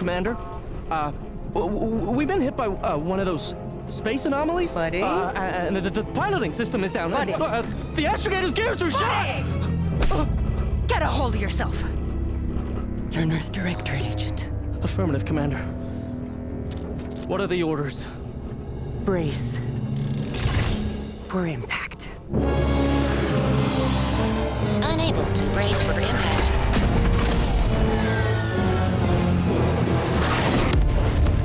Commander. We've been hit by one of those space anomalies. Buddy? And the piloting system is down. Buddy? The astrogator's gears are shot! Get a hold of yourself. You're an Earth Directorate agent. Affirmative, Commander. What are the orders? Brace for impact. Unable to brace for impact.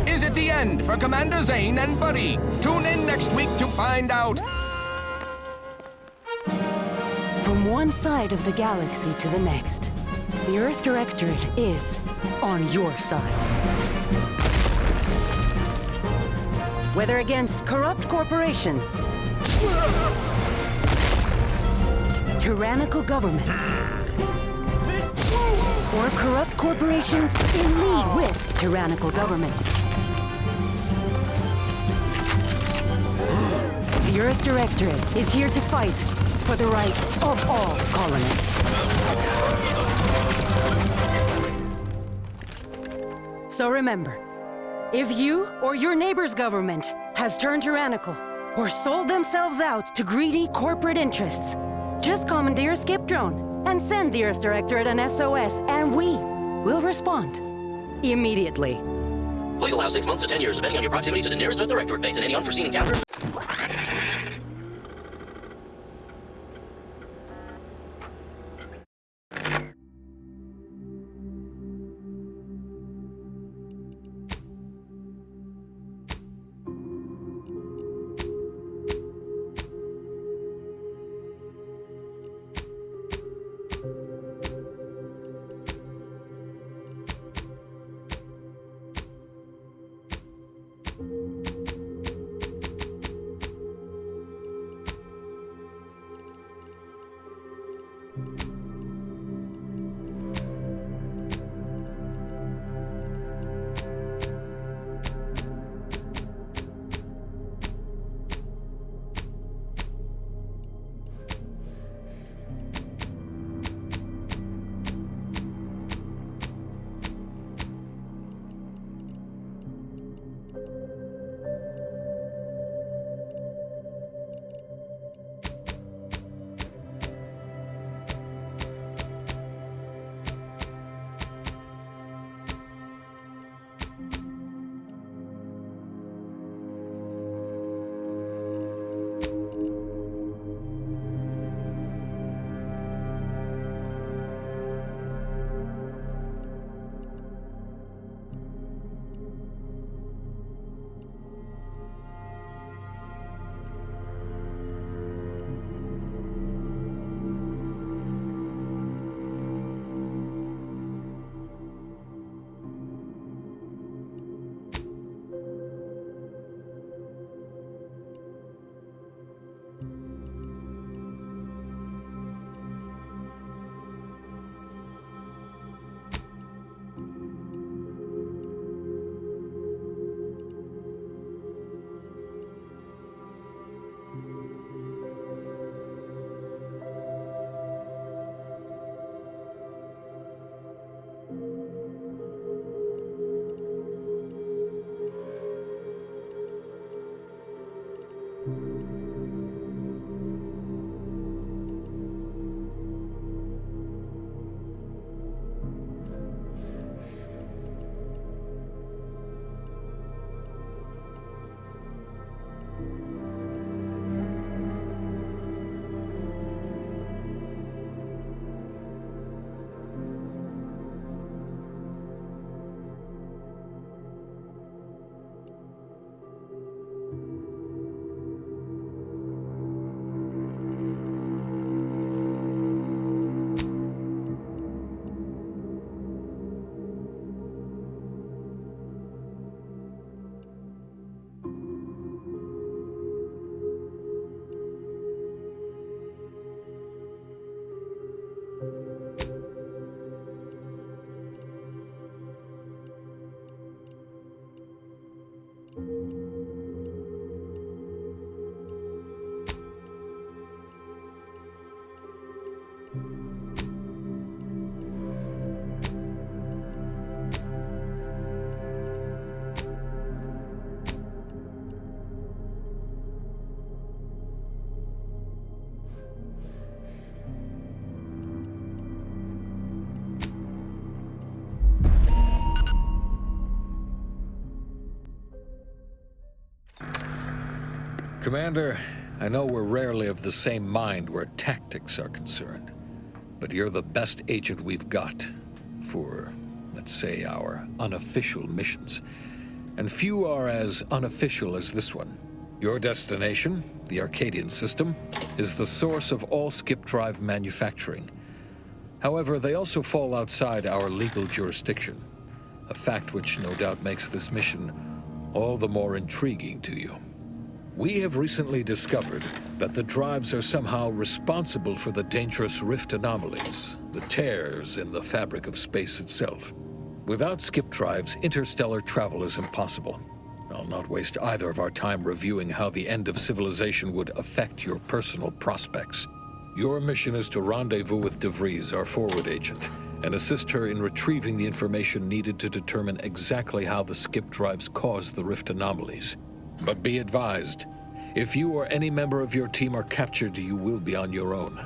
Is it the end for Commander Zane and Buddy? Tune in next week to find out. From one side of the galaxy to the next, the Earth Directorate is on your side. Whether against corrupt corporations, tyrannical governments, or corrupt corporations in league with tyrannical governments. The Earth Directorate is here to fight for the rights of all colonists. So remember, if you or your neighbor's government has turned tyrannical or sold themselves out to greedy corporate interests, just commandeer a skip drone and send the Earth Directorate an SOS, and we will respond immediately. Please allow 6 months to 10 years, depending on your proximity to the nearest Earth Directorate base and any unforeseen encounters. Commander, I know we're rarely of the same mind where tactics are concerned, but you're the best agent we've got for, let's say, our unofficial missions. And few are as unofficial as this one. Your destination, the Arcadian system, is the source of all skip drive manufacturing. However, they also fall outside our legal jurisdiction, a fact which no doubt makes this mission all the more intriguing to you. We have recently discovered that the drives are somehow responsible for the dangerous rift anomalies, the tears in the fabric of space itself. Without skip drives, interstellar travel is impossible. I'll not waste either of our time reviewing how the end of civilization would affect your personal prospects. Your mission is to rendezvous with DeVries, our forward agent, and assist her in retrieving the information needed to determine exactly how the skip drives cause the rift anomalies. But be advised, if you or any member of your team are captured, you will be on your own.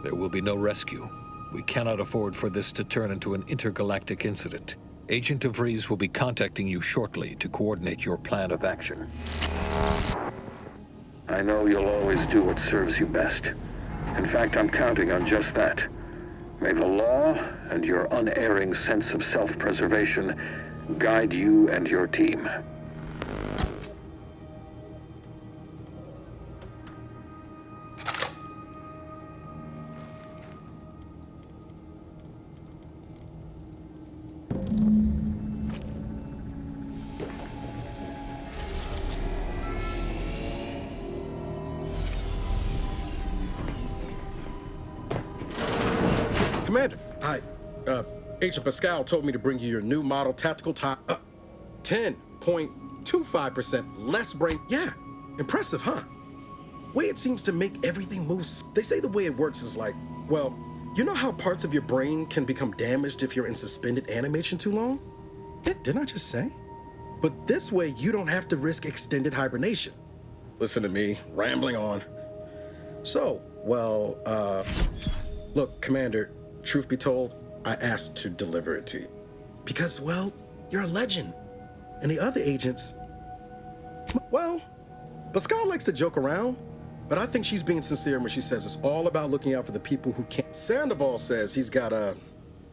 There will be no rescue. We cannot afford for this to turn into an intergalactic incident. Agent DeVries will be contacting you shortly to coordinate your plan of action. I know you'll always do what serves you best. In fact, I'm counting on just that. May the law and your unerring sense of self-preservation guide you and your team. Commander, Agent Pascal told me to bring you your new model tactical top. 10.25% less brain. Yeah, impressive, huh? Way it seems to make everything move. They say the way it works is like, well, you know how parts of your brain can become damaged if you're in suspended animation too long? Yeah, didn't I just say? But this way, you don't have to risk extended hibernation. Listen to me, rambling on. So, well, look, Commander, truth be told, I asked to deliver it to you. Because, well, you're a legend. And the other agents, well, Pascal likes to joke around, but I think she's being sincere when she says it's all about looking out for the people who can't. Sandoval says he's got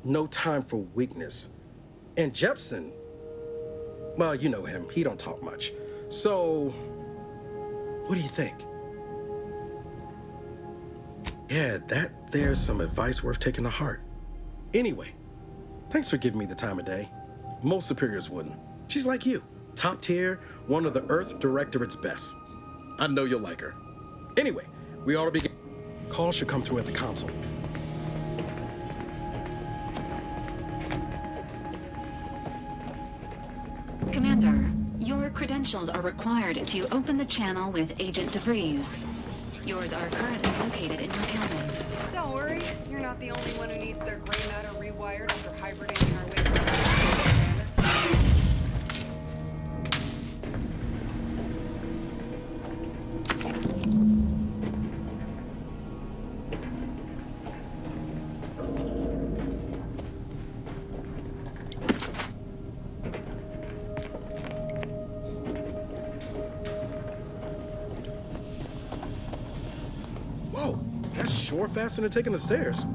no time for weakness. And Jepson, well, you know him, he don't talk much. So, what do you think? Yeah, there's some advice worth taking to heart. Anyway, thanks for giving me the time of day. Most superiors wouldn't. She's like you, top tier, one of the Earth Directorate's best. I know you'll like her. Anyway, we ought to begin. Call should come through at the console. Commander, your credentials are required to open the channel with Agent DeVries. Yours are currently located in your cabin. Don't worry, you're not the only one who needs their gray matter rewired after hibernating our way through. Whoa, that's sure faster than taking the stairs.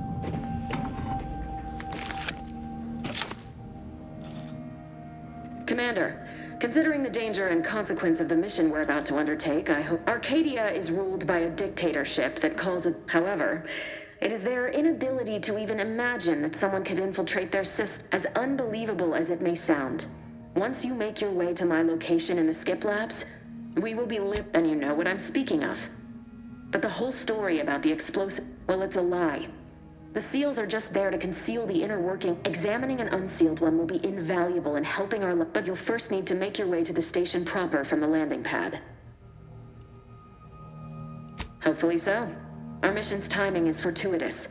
Commander, considering the danger and consequence of the mission we're about to undertake, I hope Arcadia is ruled by a dictatorship that calls it. However, it is their inability to even imagine that someone could infiltrate their system, as unbelievable as it may sound. Once you make your way to my location in the skip labs, we will be lit, and you know what I'm speaking of. But the whole story about the explosive, well, it's a lie. The seals are just there to conceal the inner working. Examining an unsealed one will be invaluable in helping our... But you'll first need to make your way to the station proper from the landing pad. Hopefully so. Our mission's timing is fortuitous.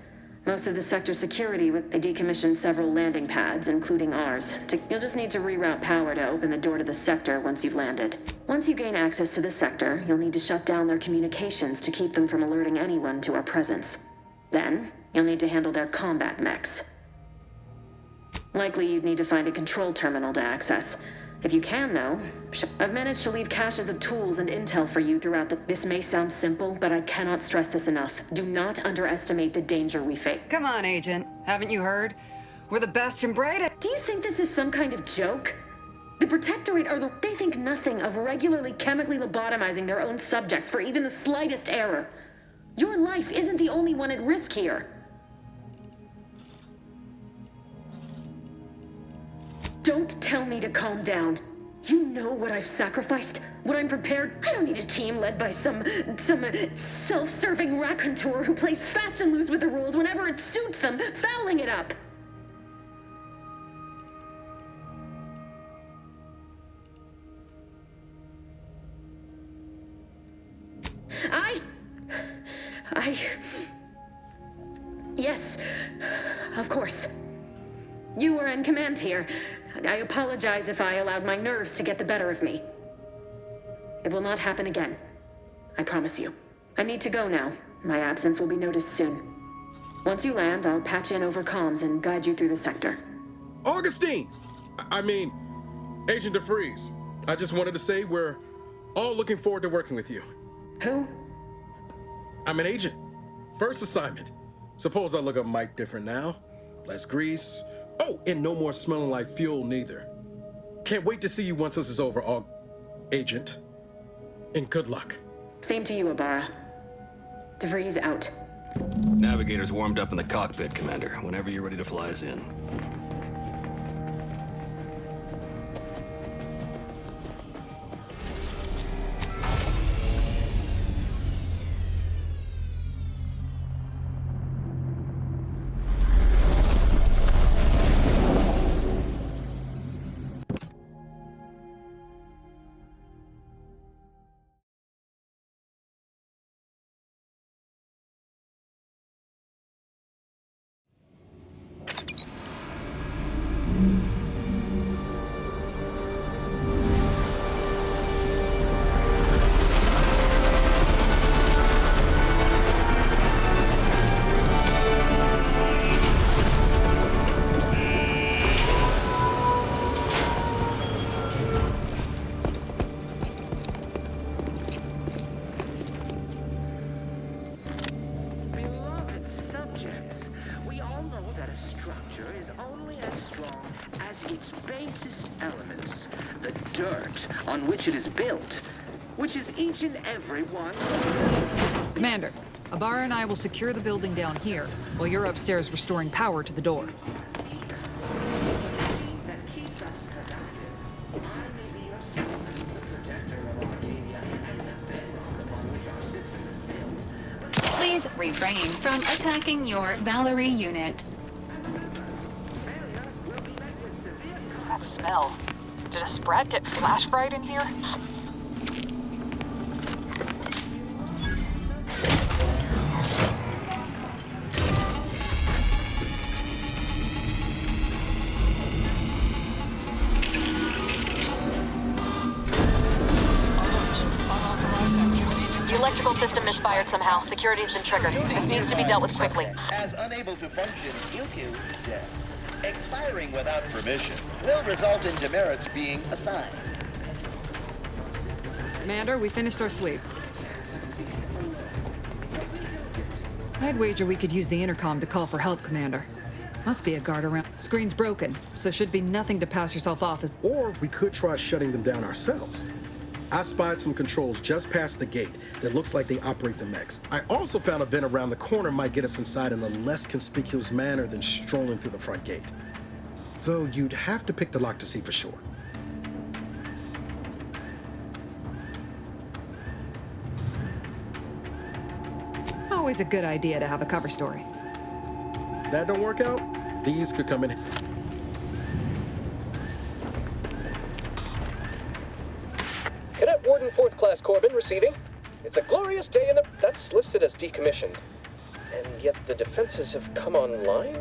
Most of the sector security, they decommissioned several landing pads, including ours. You'll just need to reroute power to open the door to the sector once you've landed. Once you gain access to the sector, you'll need to shut down their communications to keep them from alerting anyone to our presence. Then, you'll need to handle their combat mechs. Likely you'd need to find a control terminal to access. If you can, though, I've managed to leave caches of tools and intel for you throughout the... This may sound simple, but I cannot stress this enough. Do not underestimate the danger we face. Come on, Agent. Haven't you heard? We're the best and brightest. Do you think this is some kind of joke? The Protectorate are the... They think nothing of regularly chemically lobotomizing their own subjects for even the slightest error. Your life isn't the only one at risk here. Don't tell me to calm down. You know what I've sacrificed, what I'm prepared. I don't need a team led by some self-serving raconteur who plays fast and loose with the rules whenever it suits them, fouling it up. Yes, of course. You were in command here. I apologize if I allowed my nerves to get the better of me. It will not happen again. I promise you. I need to go now. My absence will be noticed soon. Once you land, I'll patch in over comms and guide you through the sector. Augustine! I mean, Agent DeVries. I just wanted to say we're all looking forward to working with you. Who? I'm an agent. First assignment. Suppose I look a mite different now. Less grease. Oh, and no more smelling like fuel neither. Can't wait to see you once this is over, Agent. And good luck. Same to you, Ibarra. DeVries out. Navigator's warmed up in the cockpit, Commander. Whenever you're ready to fly us in. On which it is built, which is each and every one. Commander, Ibarra and I will secure the building down here, while you're upstairs restoring power to the door. That keeps us productive. I may be your son, the protector of Arcadia, and the bedrock upon which our system is built. Please refrain from attacking your Valerie unit. That smell. Did a Sprat get flash fried in here? The electrical system misfired somehow. Security's been triggered. This needs to be dealt with quickly. As unable to function due to death. Expiring without permission will result in demerits being assigned. Commander, we finished our sweep. I'd wager we could use the intercom to call for help, Commander. Must be a guard around. Screen's broken, so should be nothing to pass yourself off as... Or we could try shutting them down ourselves. I spied some controls just past the gate that looks like they operate the mechs. I also found a vent around the corner might get us inside in a less conspicuous manner than strolling through the front gate. Though you'd have to pick the lock to see for sure. Always a good idea to have a cover story. That don't work out, these could come in. Cadet Warden 4th Class Corbin receiving. It's a glorious day in the... That's listed as decommissioned. And yet the defenses have come online?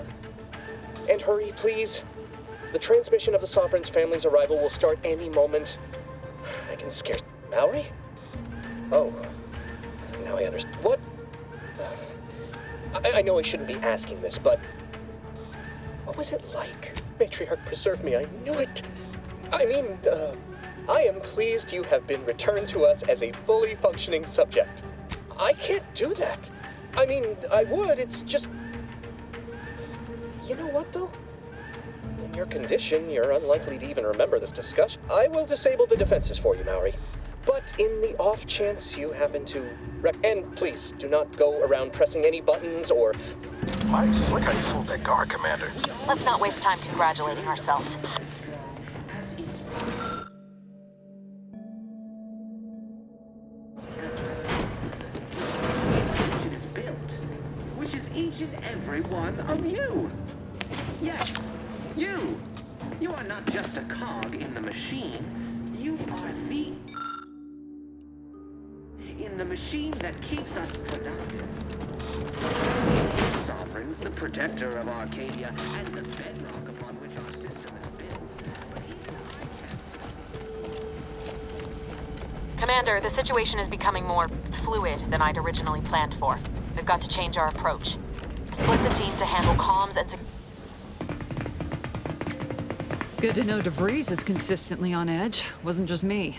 And hurry, please. The transmission of the Sovereign's family's arrival will start any moment. I can scarce... Mallory? Oh. Now I understand. What? I know I shouldn't be asking this, but... What was it like? Matriarch preserve me, I knew it! I am pleased you have been returned to us as a fully functioning subject. I can't do that. I would, it's just... You know what, though? In your condition, you're unlikely to even remember this discussion. I will disable the defenses for you, Maori. But in the off chance you happen to... And please, do not go around pressing any buttons or... Nice. Look how you fooled that guard, Commander. Let's not waste time congratulating ourselves. Which is each and every one of you. Yes, you. You are not just a cog in the machine. You are the machine that keeps us productive. Sovereign, the protector of Arcadia, and the bedrock upon which our system is built. Commander, the situation is becoming more fluid than I'd originally planned for. We've got to change our approach. Split the team to handle comms and Good to know DeVries is consistently on edge. Wasn't just me.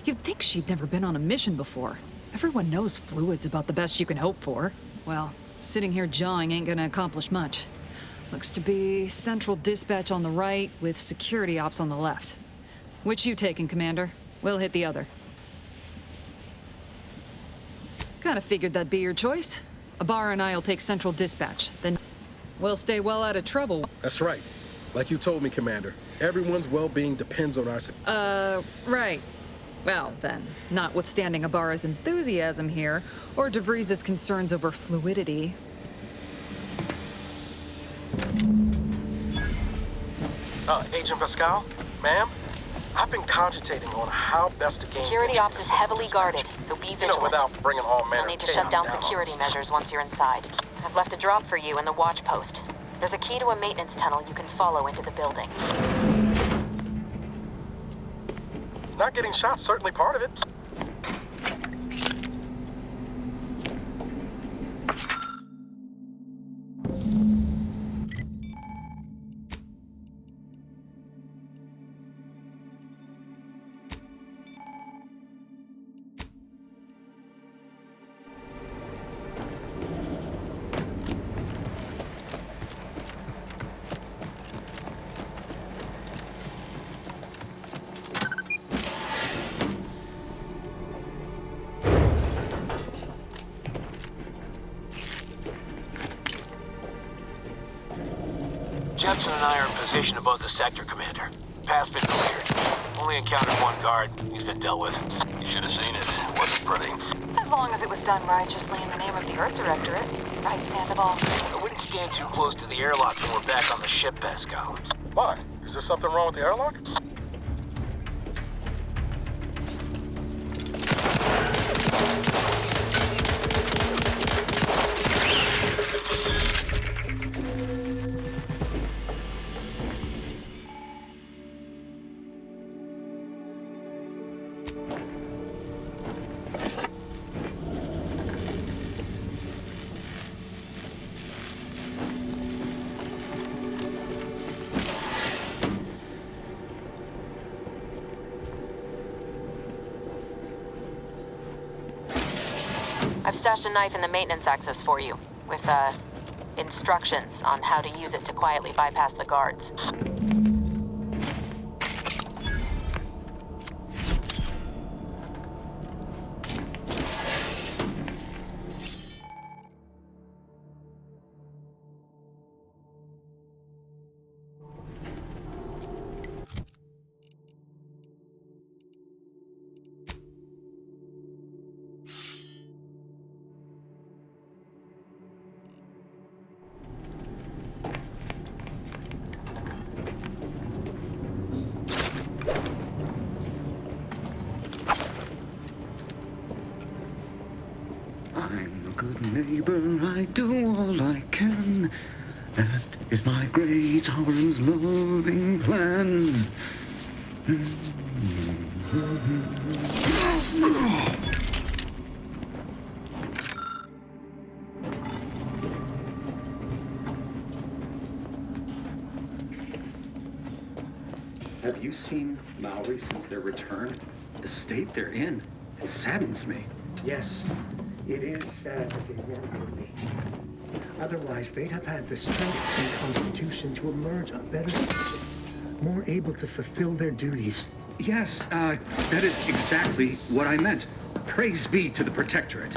You'd think she'd never been on a mission before. Everyone knows fluid's about the best you can hope for. Well, sitting here jawing ain't gonna accomplish much. Looks to be central dispatch on the right with security ops on the left. Which you taking, Commander? We'll hit the other. Kinda figured that'd be your choice. Ibarra and I'll take central dispatch, then we'll stay well out of trouble. That's right. Like you told me, Commander. Everyone's well-being depends on our... Right. Well, then, notwithstanding Ibarra's enthusiasm here, or DeVries' concerns over fluidity... Agent Pascal? Ma'am? I've been cogitating on how best to gain... Security ops is heavily guarded, so be vigilant. Without bringing all manner You'll need to shut down security measures once you're inside. I've left a drop for you in the watch post. There's a key to a maintenance tunnel you can follow into the building. Not getting shot, certainly part of it. Jepson and I are in position above the sector, Commander. Path's been cleared. Only encountered one guard. He's been dealt with. You should have seen it. It wasn't pretty. As long as it was done righteously in the name of the Earth Directorate. Right, Sandoval? I wouldn't stand too close to the airlock when we're back on the ship, Pascal. Why? Is there something wrong with the airlock? I've stashed a knife in the maintenance access for you, with, instructions on how to use it to quietly bypass the guards. I'm a good neighbor, I do all I can. That is my great sovereign's loving plan. Have you seen Maori since their return? The state they're in, it saddens me. Yes, it is sad that they weren't worthy. Otherwise, they'd have had the strength and constitution to emerge a better, more able to fulfill their duties. Yes, that is exactly what I meant. Praise be to the Protectorate.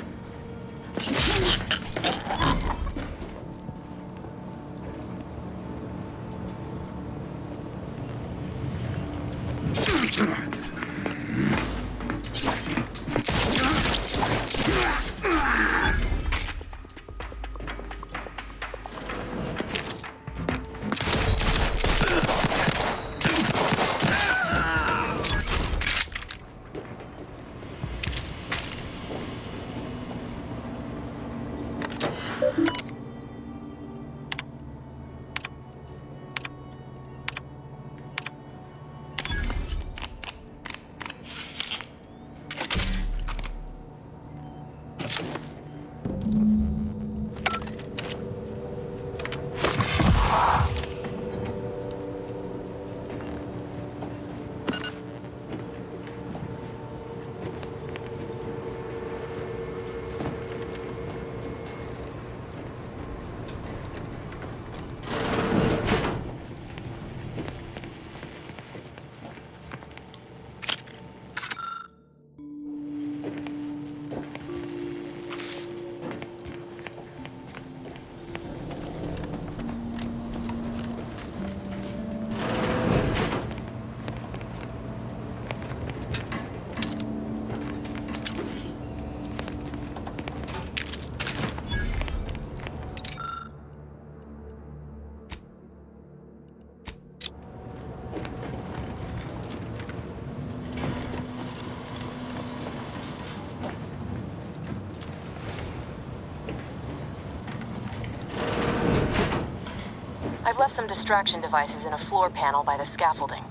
I've left some distraction devices in a floor panel by the scaffolding.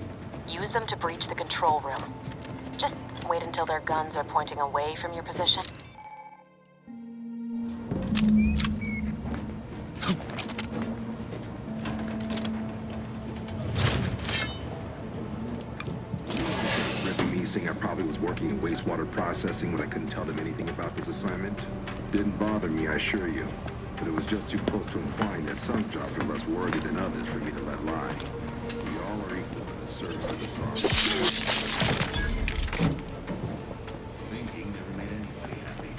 Use them to breach the control room. Just wait until their guns are pointing away from your position. Me saying I probably was working in wastewater processing when I couldn't tell them anything about this assignment. Didn't bother me, I assure you. But it was just too close to implying that some jobs are less worthy than others for me to let lie. We all are equal in the service of the sun. Thinking never made anybody happy.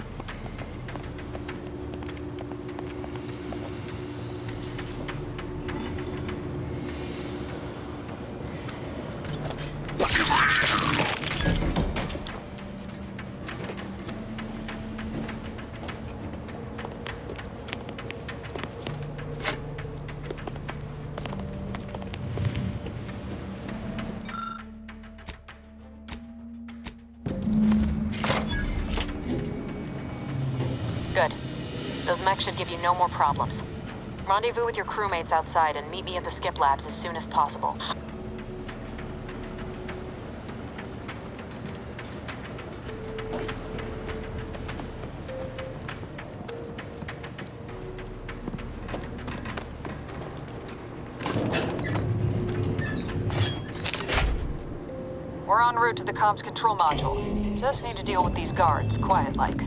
Good. Those mechs should give you no more problems. Rendezvous with your crewmates outside and meet me at the skip labs as soon as possible. We're en route to the comms control module. Just need to deal with these guards, quiet-like.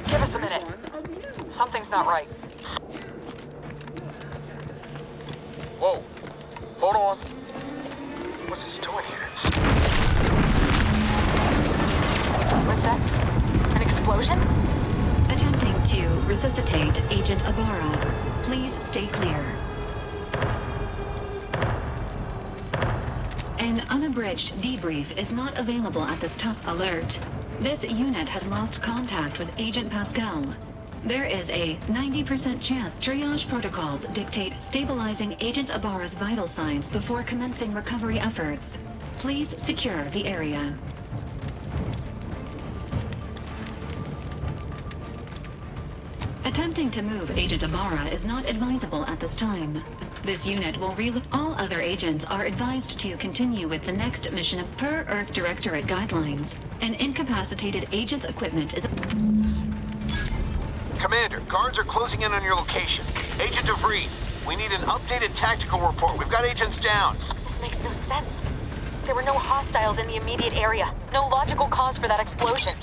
Give us a minute. Something's not right. Whoa. Hold on. What's this doing here? What's that? An explosion? Attempting to resuscitate Agent Ibarra. Please stay clear. An unabridged debrief is not available at this time. Alert. This unit has lost contact with Agent Pascal. There is a 90% chance triage protocols dictate stabilizing Agent Ibarra's vital signs before commencing recovery efforts. Please secure the area. Attempting to move Agent Ibarra is not advisable at this time. This unit will all other agents are advised to continue with the next mission per Earth Directorate guidelines. An incapacitated agent's equipment is... Commander, guards are closing in on your location. Agent DeVries, we need an updated tactical report. We've got agents down. This makes no sense. There were no hostiles in the immediate area. No logical cause for that explosion.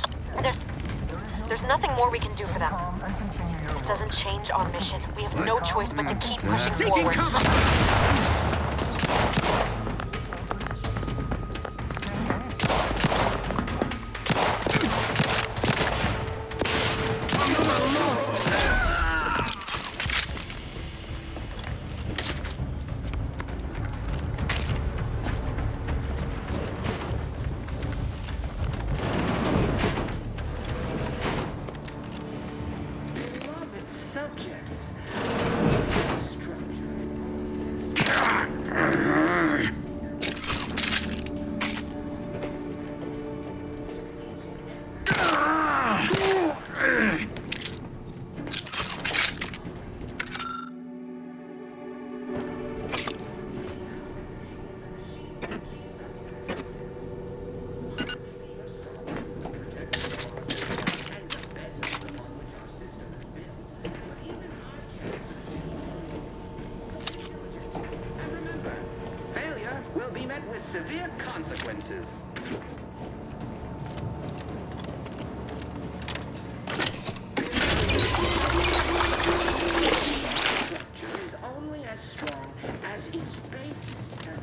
There's nothing more we can do for them. This doesn't change our mission. We have no choice but to keep pushing forward. Severe consequences. Structure is only as strong as its base standards.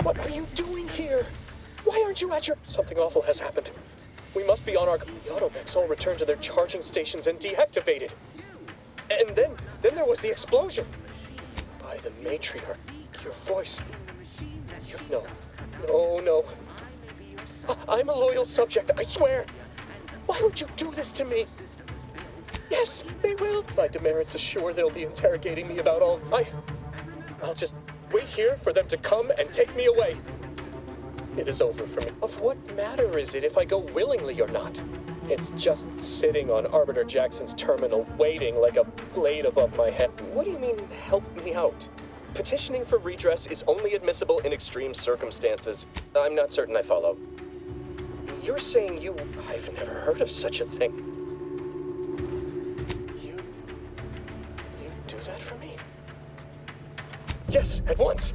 What are you doing here? Why aren't you at your... Something awful has happened. We must be on our... The automechs all returned to their charging stations and deactivated. And then there was the explosion. By the matriarch, your voice... No. I'm a loyal subject, I swear. Why would you do this to me? Yes, they will. My demerits assure they'll be interrogating me about all... I'll just... wait here for them to come and take me away. It is over for me. Of what matter is it if I go willingly or not? It's just sitting on Arbiter Jackson's terminal, waiting like a blade above my head. What do you mean, help me out? Petitioning for redress is only admissible in extreme circumstances. I'm not certain I follow. You're saying you... I've never heard of such a thing. You do that for me? Yes, at once!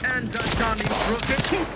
And Johnny Rocket.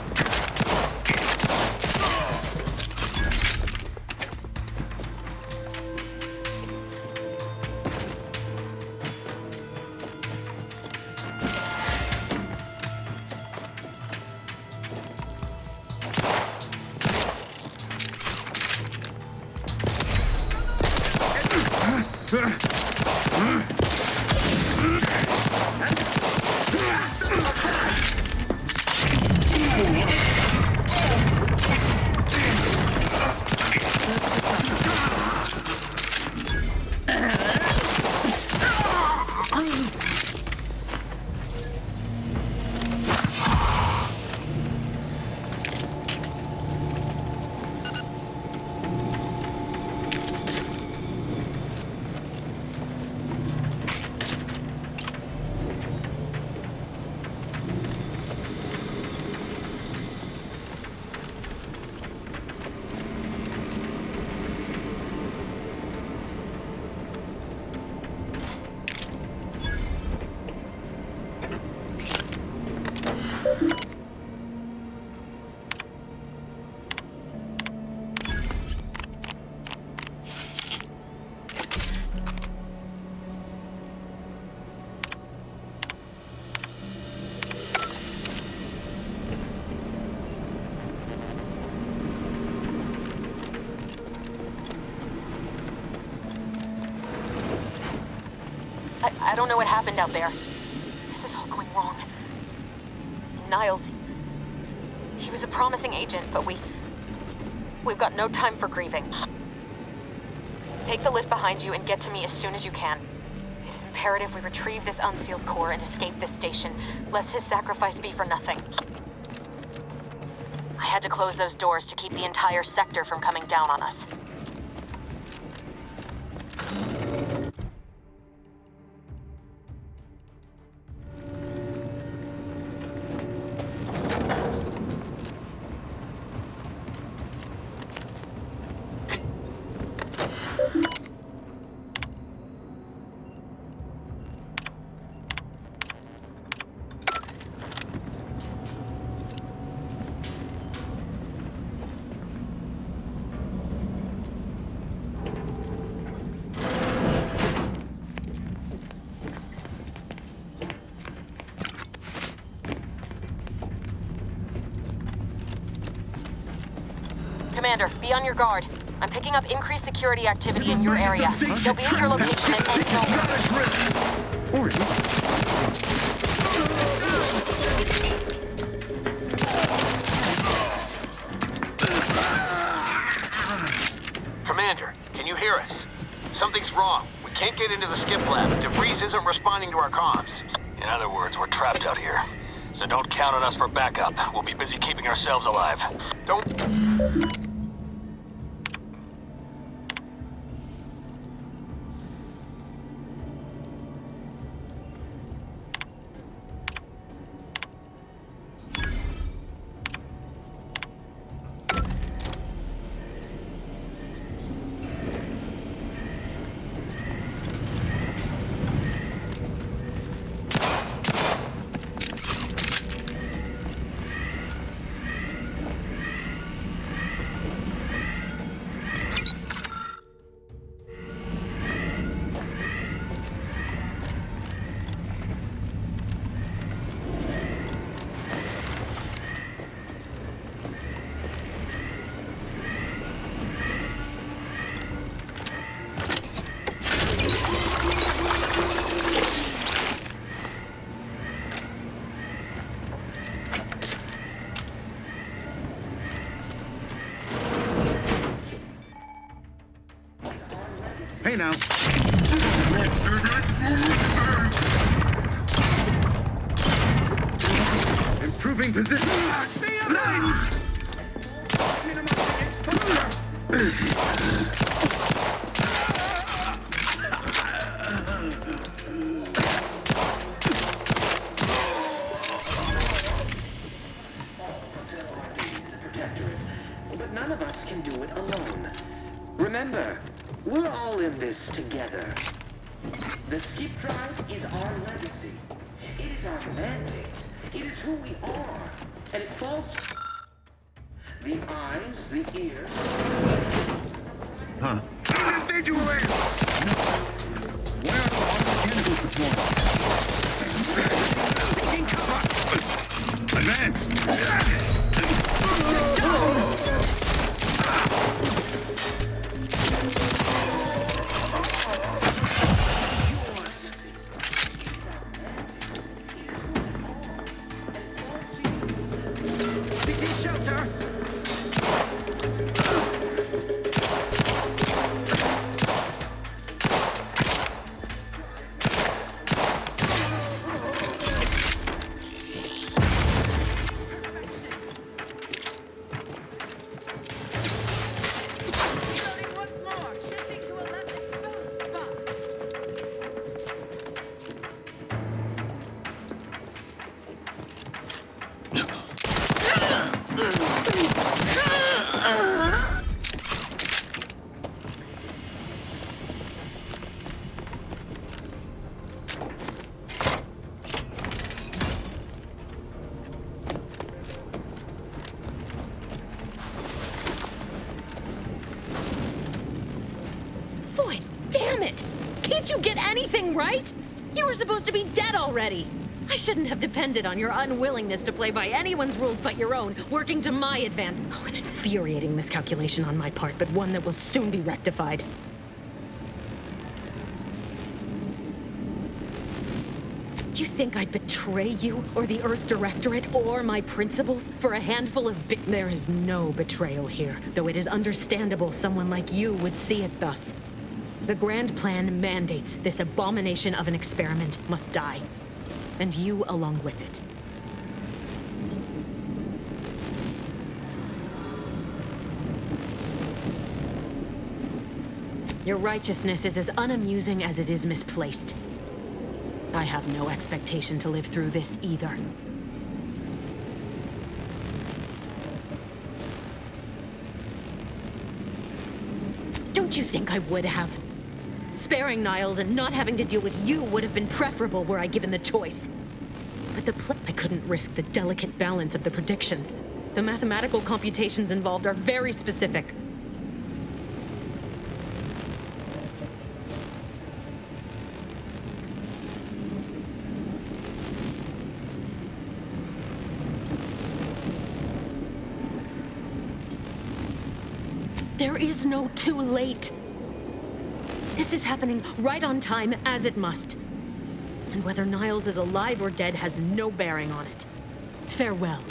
don't know what happened out there. This is all going wrong. Niles, he was a promising agent, but we've got no time for grieving. Take the lift behind you and get to me as soon as you can. It is imperative we retrieve this unsealed core and escape this station, lest his sacrifice be for nothing. I had to close those doors to keep the entire sector from coming down on us. Commander, be on your guard. I'm picking up increased security activity in your area. They'll be at your location at any moment. Commander, can you hear us? Something's wrong. We can't get into the skip lab. DeVries isn't responding to our comms. In other words, we're trapped out here. So don't count on us for backup. We'll be busy keeping ourselves alive. Don't... Hey now. Improving position. But none of us can do it alone. Remember, we're all in this together. The skip drive is our legacy. It is our mandate. It is who we are. And it falls... The eyes, the ears... Huh. Individualists! Where are all the mechanical performers? Advance! Can't you get anything right? You were supposed to be dead already. I shouldn't have depended on your unwillingness to play by anyone's rules but your own, working to my advantage. Oh, an infuriating miscalculation on my part, but one that will soon be rectified. You think I'd betray you, or the Earth Directorate, or my principals, for a handful of There is no betrayal here, though it is understandable someone like you would see it thus. The Grand Plan mandates this abomination of an experiment must die, and you along with it. Your righteousness is as unamusing as it is misplaced. I have no expectation to live through this either. Don't you think I would have? Sparing Niles and not having to deal with you would have been preferable were I given the choice. But I couldn't risk the delicate balance of the predictions. The mathematical computations involved are very specific. There is no too late. This is happening right on time, as it must. And whether Niles is alive or dead has no bearing on it. Farewell.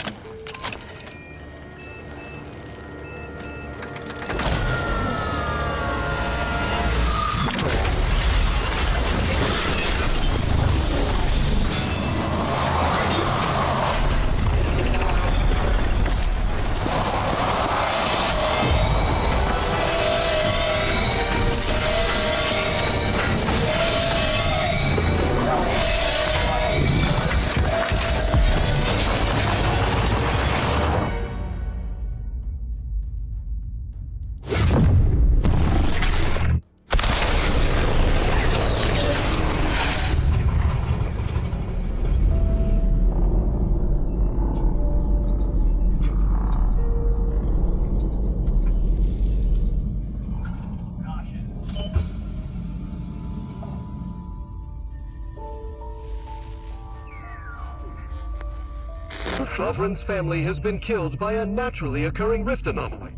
Sovereign's family has been killed by a naturally occurring rift anomaly.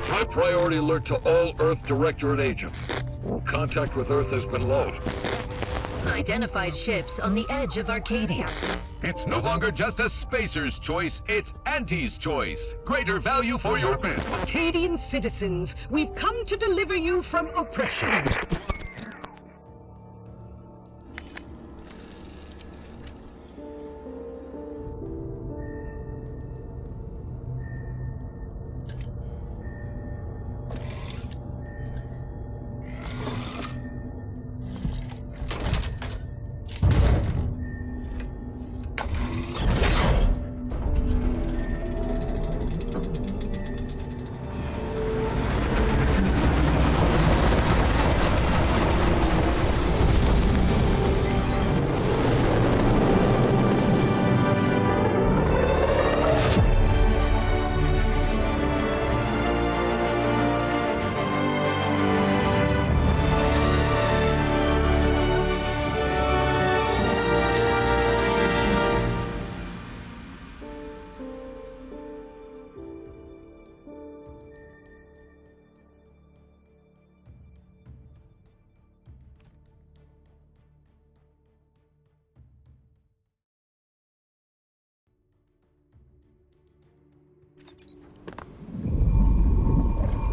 High priority alert to all Earth Directorate Agent. Contact with Earth has been low. Identified ships on the edge of Arcadia. It's no longer just a spacer's choice, it's Auntie's choice. Greater value for your men. Arcadian citizens, we've come to deliver you from oppression.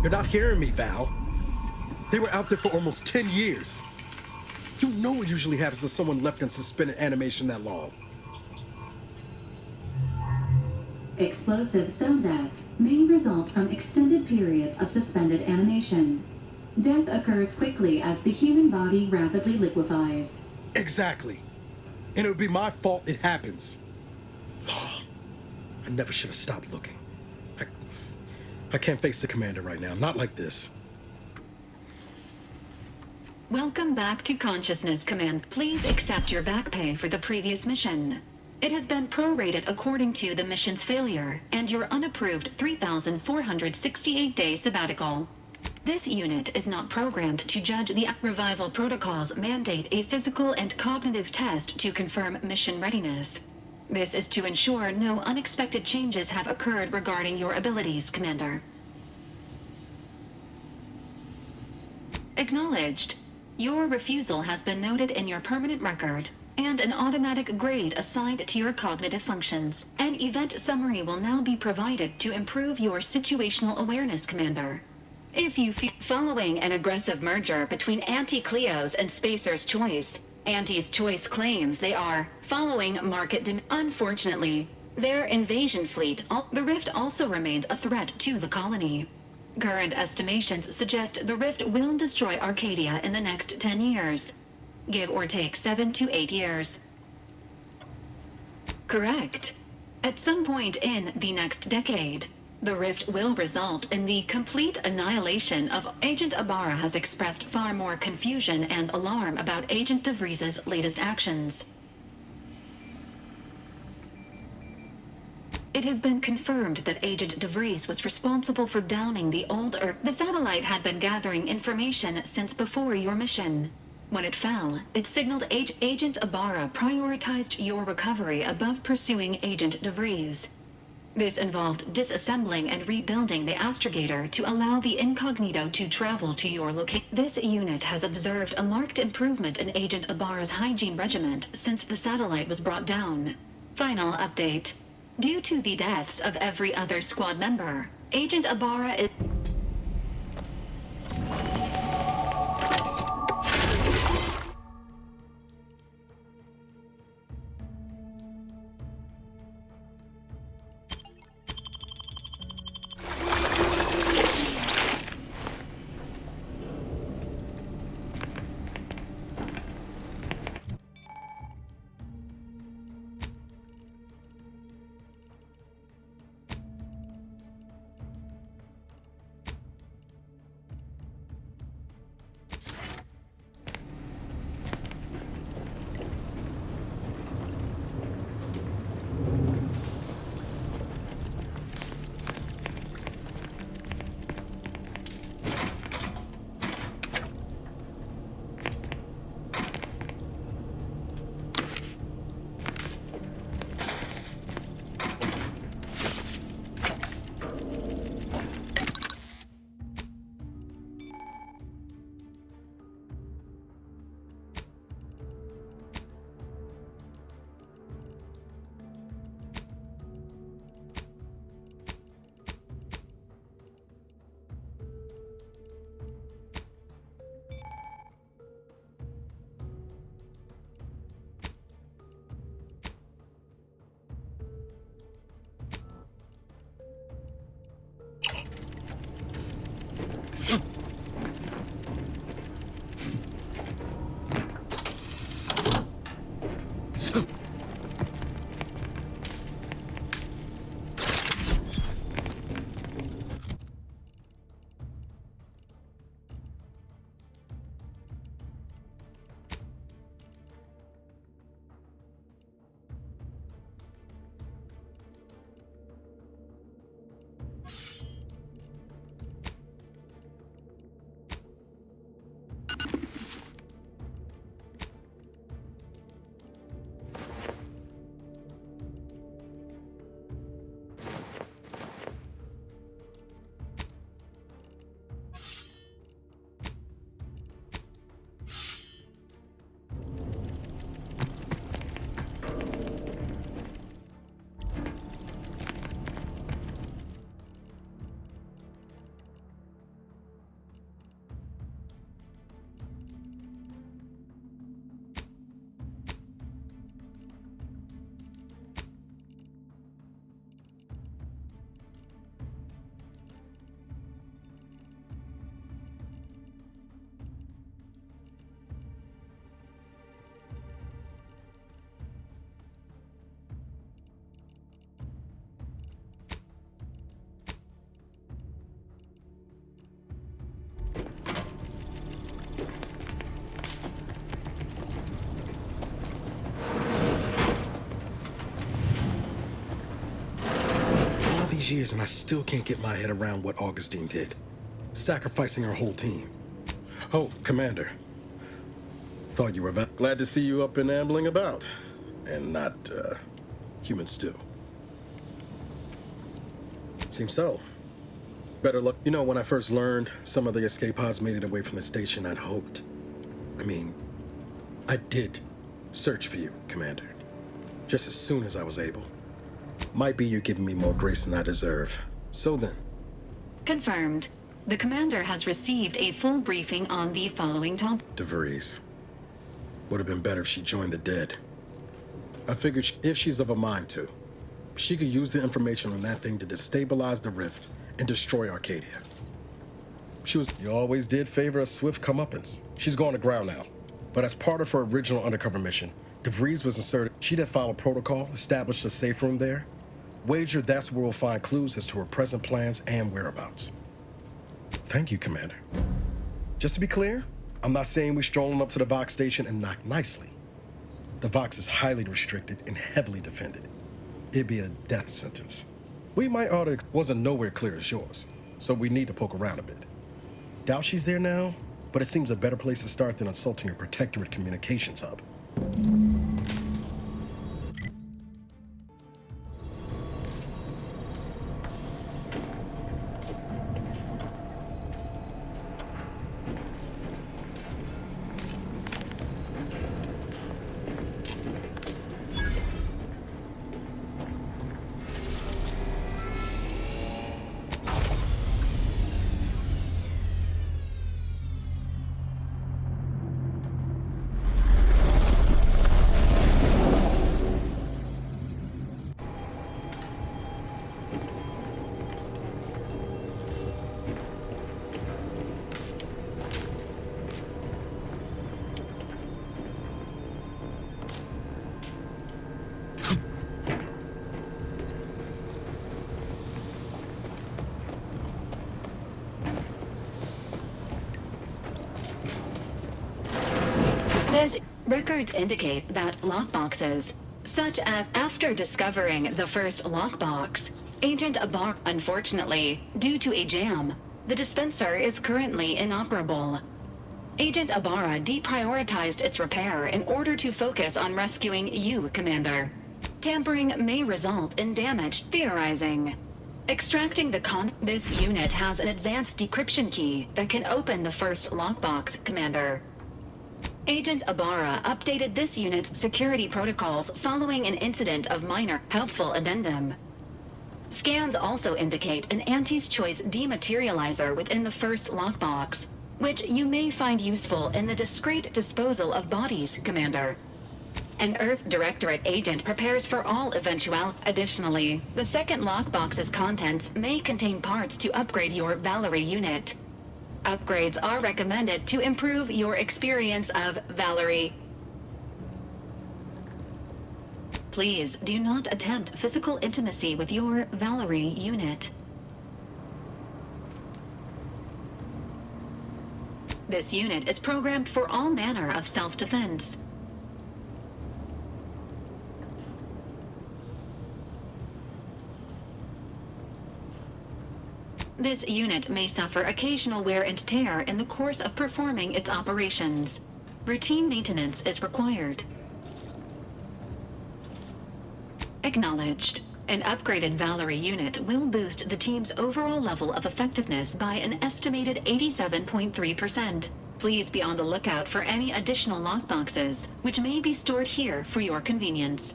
You're not hearing me, Val. They were out there for almost 10 years. You know what usually happens to someone left in suspended animation that long. Explosive cell death may result from extended periods of suspended animation. Death occurs quickly as the human body rapidly liquefies. Exactly. And it would be my fault it happens. Oh, I never should have stopped looking. I can't face the commander right now, not like this. Welcome back to Consciousness, Command. Please accept your back pay for the previous mission. It has been prorated according to the mission's failure and your unapproved 3,468-day sabbatical. This unit is not programmed to judge the revival protocols mandate a physical and cognitive test to confirm mission readiness. This is to ensure no unexpected changes have occurred regarding your abilities, Commander. Acknowledged. Your refusal has been noted in your permanent record, and an automatic grade assigned to your cognitive functions. An event summary will now be provided to improve your situational awareness, Commander. If you feel following an aggressive merger between Anti-Cleo's and Spacer's Choice, Anti's Choice claims they are following Unfortunately, their invasion fleet, the Rift also remains a threat to the colony. Current estimations suggest the Rift will destroy Arcadia in the next 10 years. Give or take 7 to 8 years. Correct. At some point in the next decade, the Rift will result in the complete annihilation of Agent Ibarra has expressed far more confusion and alarm about Agent DeVries's latest actions. It has been confirmed that Agent DeVries was responsible for downing the old Earth. The satellite had been gathering information since before your mission. When it fell, it signaled Agent Ibarra prioritized your recovery above pursuing Agent DeVries. This involved disassembling and rebuilding the astrogator to allow the incognito to travel to your location. This unit has observed a marked improvement in Agent Ibarra's hygiene regiment since the satellite was brought down. Final update. Due to the deaths of every other squad member, Agent Ibarra is... Years and I still can't get my head around what Augustine did. Sacrificing her whole team. Oh, Commander. Thought you were glad to see you up and ambling about. And not, human stew. Seems so. Better luck. You know, when I first learned some of the escape pods made it away from the station, I'd hoped. I mean, I did search for you, Commander. Just as soon as I was able. Might be you're giving me more grace than I deserve. So then. Confirmed. The commander has received a full briefing on the following topic. DeVries. Would have been better if she joined the dead. I figured if she's of a mind to, she could use the information on that thing to destabilize the rift and destroy Arcadia. You always did favor a swift comeuppance. She's going to ground now. But as part of her original undercover mission, DeVries was inserted. She'd have followed protocol, established a safe room there. Wager that's where we'll find clues as to her present plans and whereabouts. Thank you, Commander. Just to be clear, I'm not saying we're strolling up to the Vox station and knock nicely. The Vox is highly restricted and heavily defended. It'd be a death sentence. We might ought to wasn't nowhere clear as yours, so we need to poke around a bit. Doubt she's there now, but it seems a better place to start than insulting your Protectorate communications hub. Records indicate that lockboxes, such as after discovering the first lockbox, Agent Abar, unfortunately, due to a jam, the dispenser is currently inoperable. Agent Abara deprioritized its repair in order to focus on rescuing you, Commander. Tampering may result in damaged theorizing. Extracting this unit has an advanced decryption key that can open the first lockbox, Commander. Agent Abara updated this unit's security protocols following an incident of minor, helpful addendum. Scans also indicate an Auntie's Choice dematerializer within the first lockbox, which you may find useful in the discreet disposal of bodies, Commander. An Earth Directorate agent prepares for all eventualities. Additionally, the second lockbox's contents may contain parts to upgrade your Valerie unit. Upgrades are recommended to improve your experience of Valerie. Please do not attempt physical intimacy with your Valerie unit. This unit is programmed for all manner of self-defense. This unit may suffer occasional wear and tear in the course of performing its operations. Routine maintenance is required. Acknowledged. An upgraded Valerie unit will boost the team's overall level of effectiveness by an estimated 87.3%. Please be on the lookout for any additional lockboxes, which may be stored here for your convenience.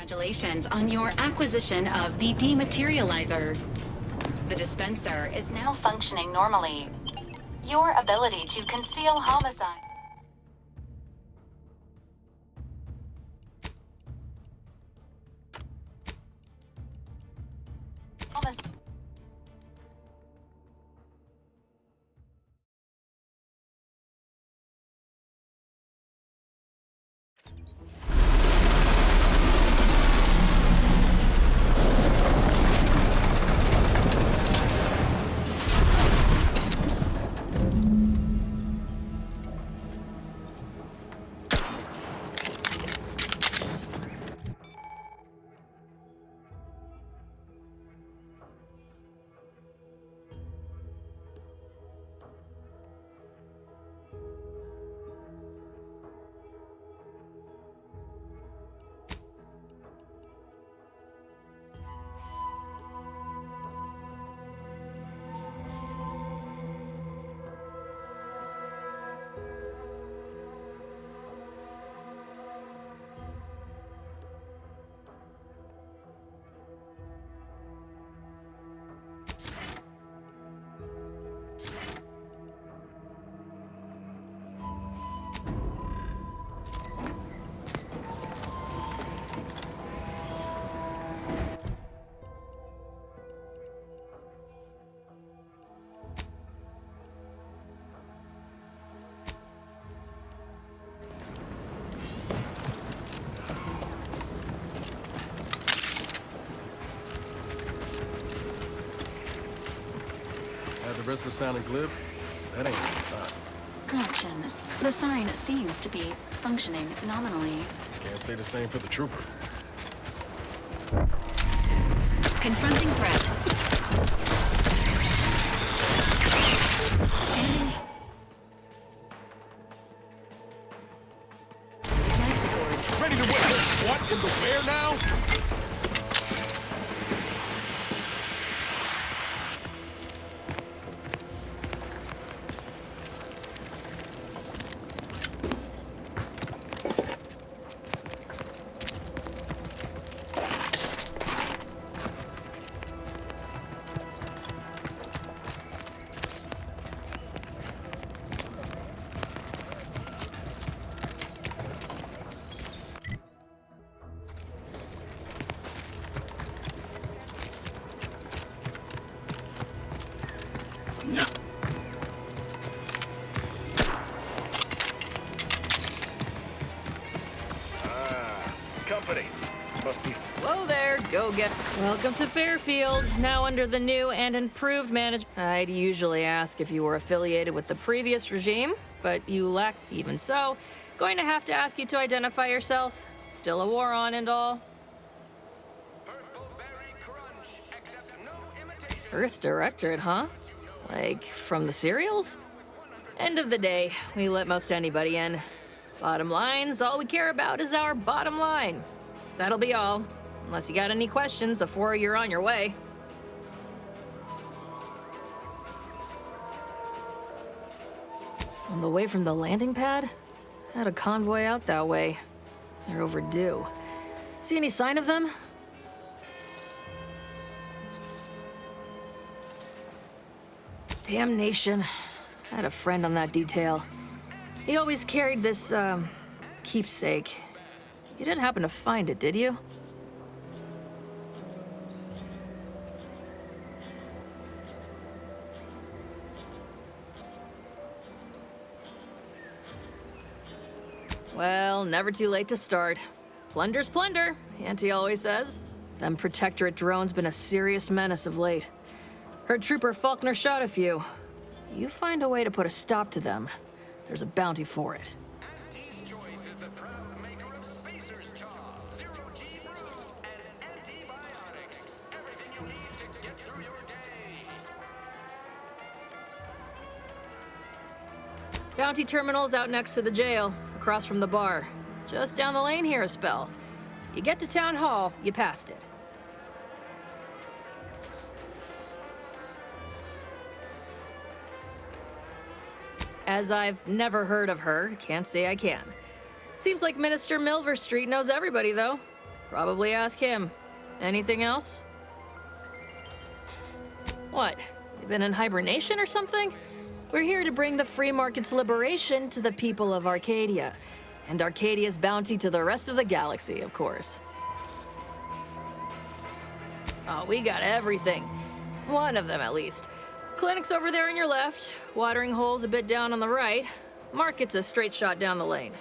Congratulations on your acquisition of the dematerializer. The dispenser is now functioning normally. Your ability to conceal homicide. risk of sounding glib, that ain't a sign. Correction. The sign seems to be functioning nominally. Can't say the same for the trooper. Confronting threat. Standing. Life support. Ready to win. What in the where now? Company. Must be. Whoa there, go get. Welcome to Fairfield, now under the new and improved management. I'd usually ask if you were affiliated with the previous regime, but you lack. Even so, going to have to ask you to identify yourself. Still a war on and all. Earth Directorate, huh? Like, from the serials? End of the day, we let most anybody in. Bottom line's all we care about is our bottom line. That'll be all. Unless you got any questions before you're on your way. On the way from the landing pad? Had a convoy out that way. They're overdue. See any sign of them? Damnation. I had a friend on that detail. He always carried this, keepsake. You didn't happen to find it, did you? Well, never too late to start. Plunder's plunder, Auntie always says. Them Protectorate drones been a serious menace of late. Heard Trooper Faulkner shot a few. You find a way to put a stop to them, there's a bounty for it. Bounty terminal's out next to the jail, across from the bar. Just down the lane here a spell. You get to Town Hall, you passed it. As I've never heard of her, can't say I can. Seems like Minister Milverstreet knows everybody, though. Probably ask him. Anything else? What? You been in hibernation or something? We're here to bring the free market's liberation to the people of Arcadia. And Arcadia's bounty to the rest of the galaxy, of course. Oh, we got everything. One of them, at least. Clinic's over there on your left. Watering hole's a bit down on the right. Market's a straight shot down the lane.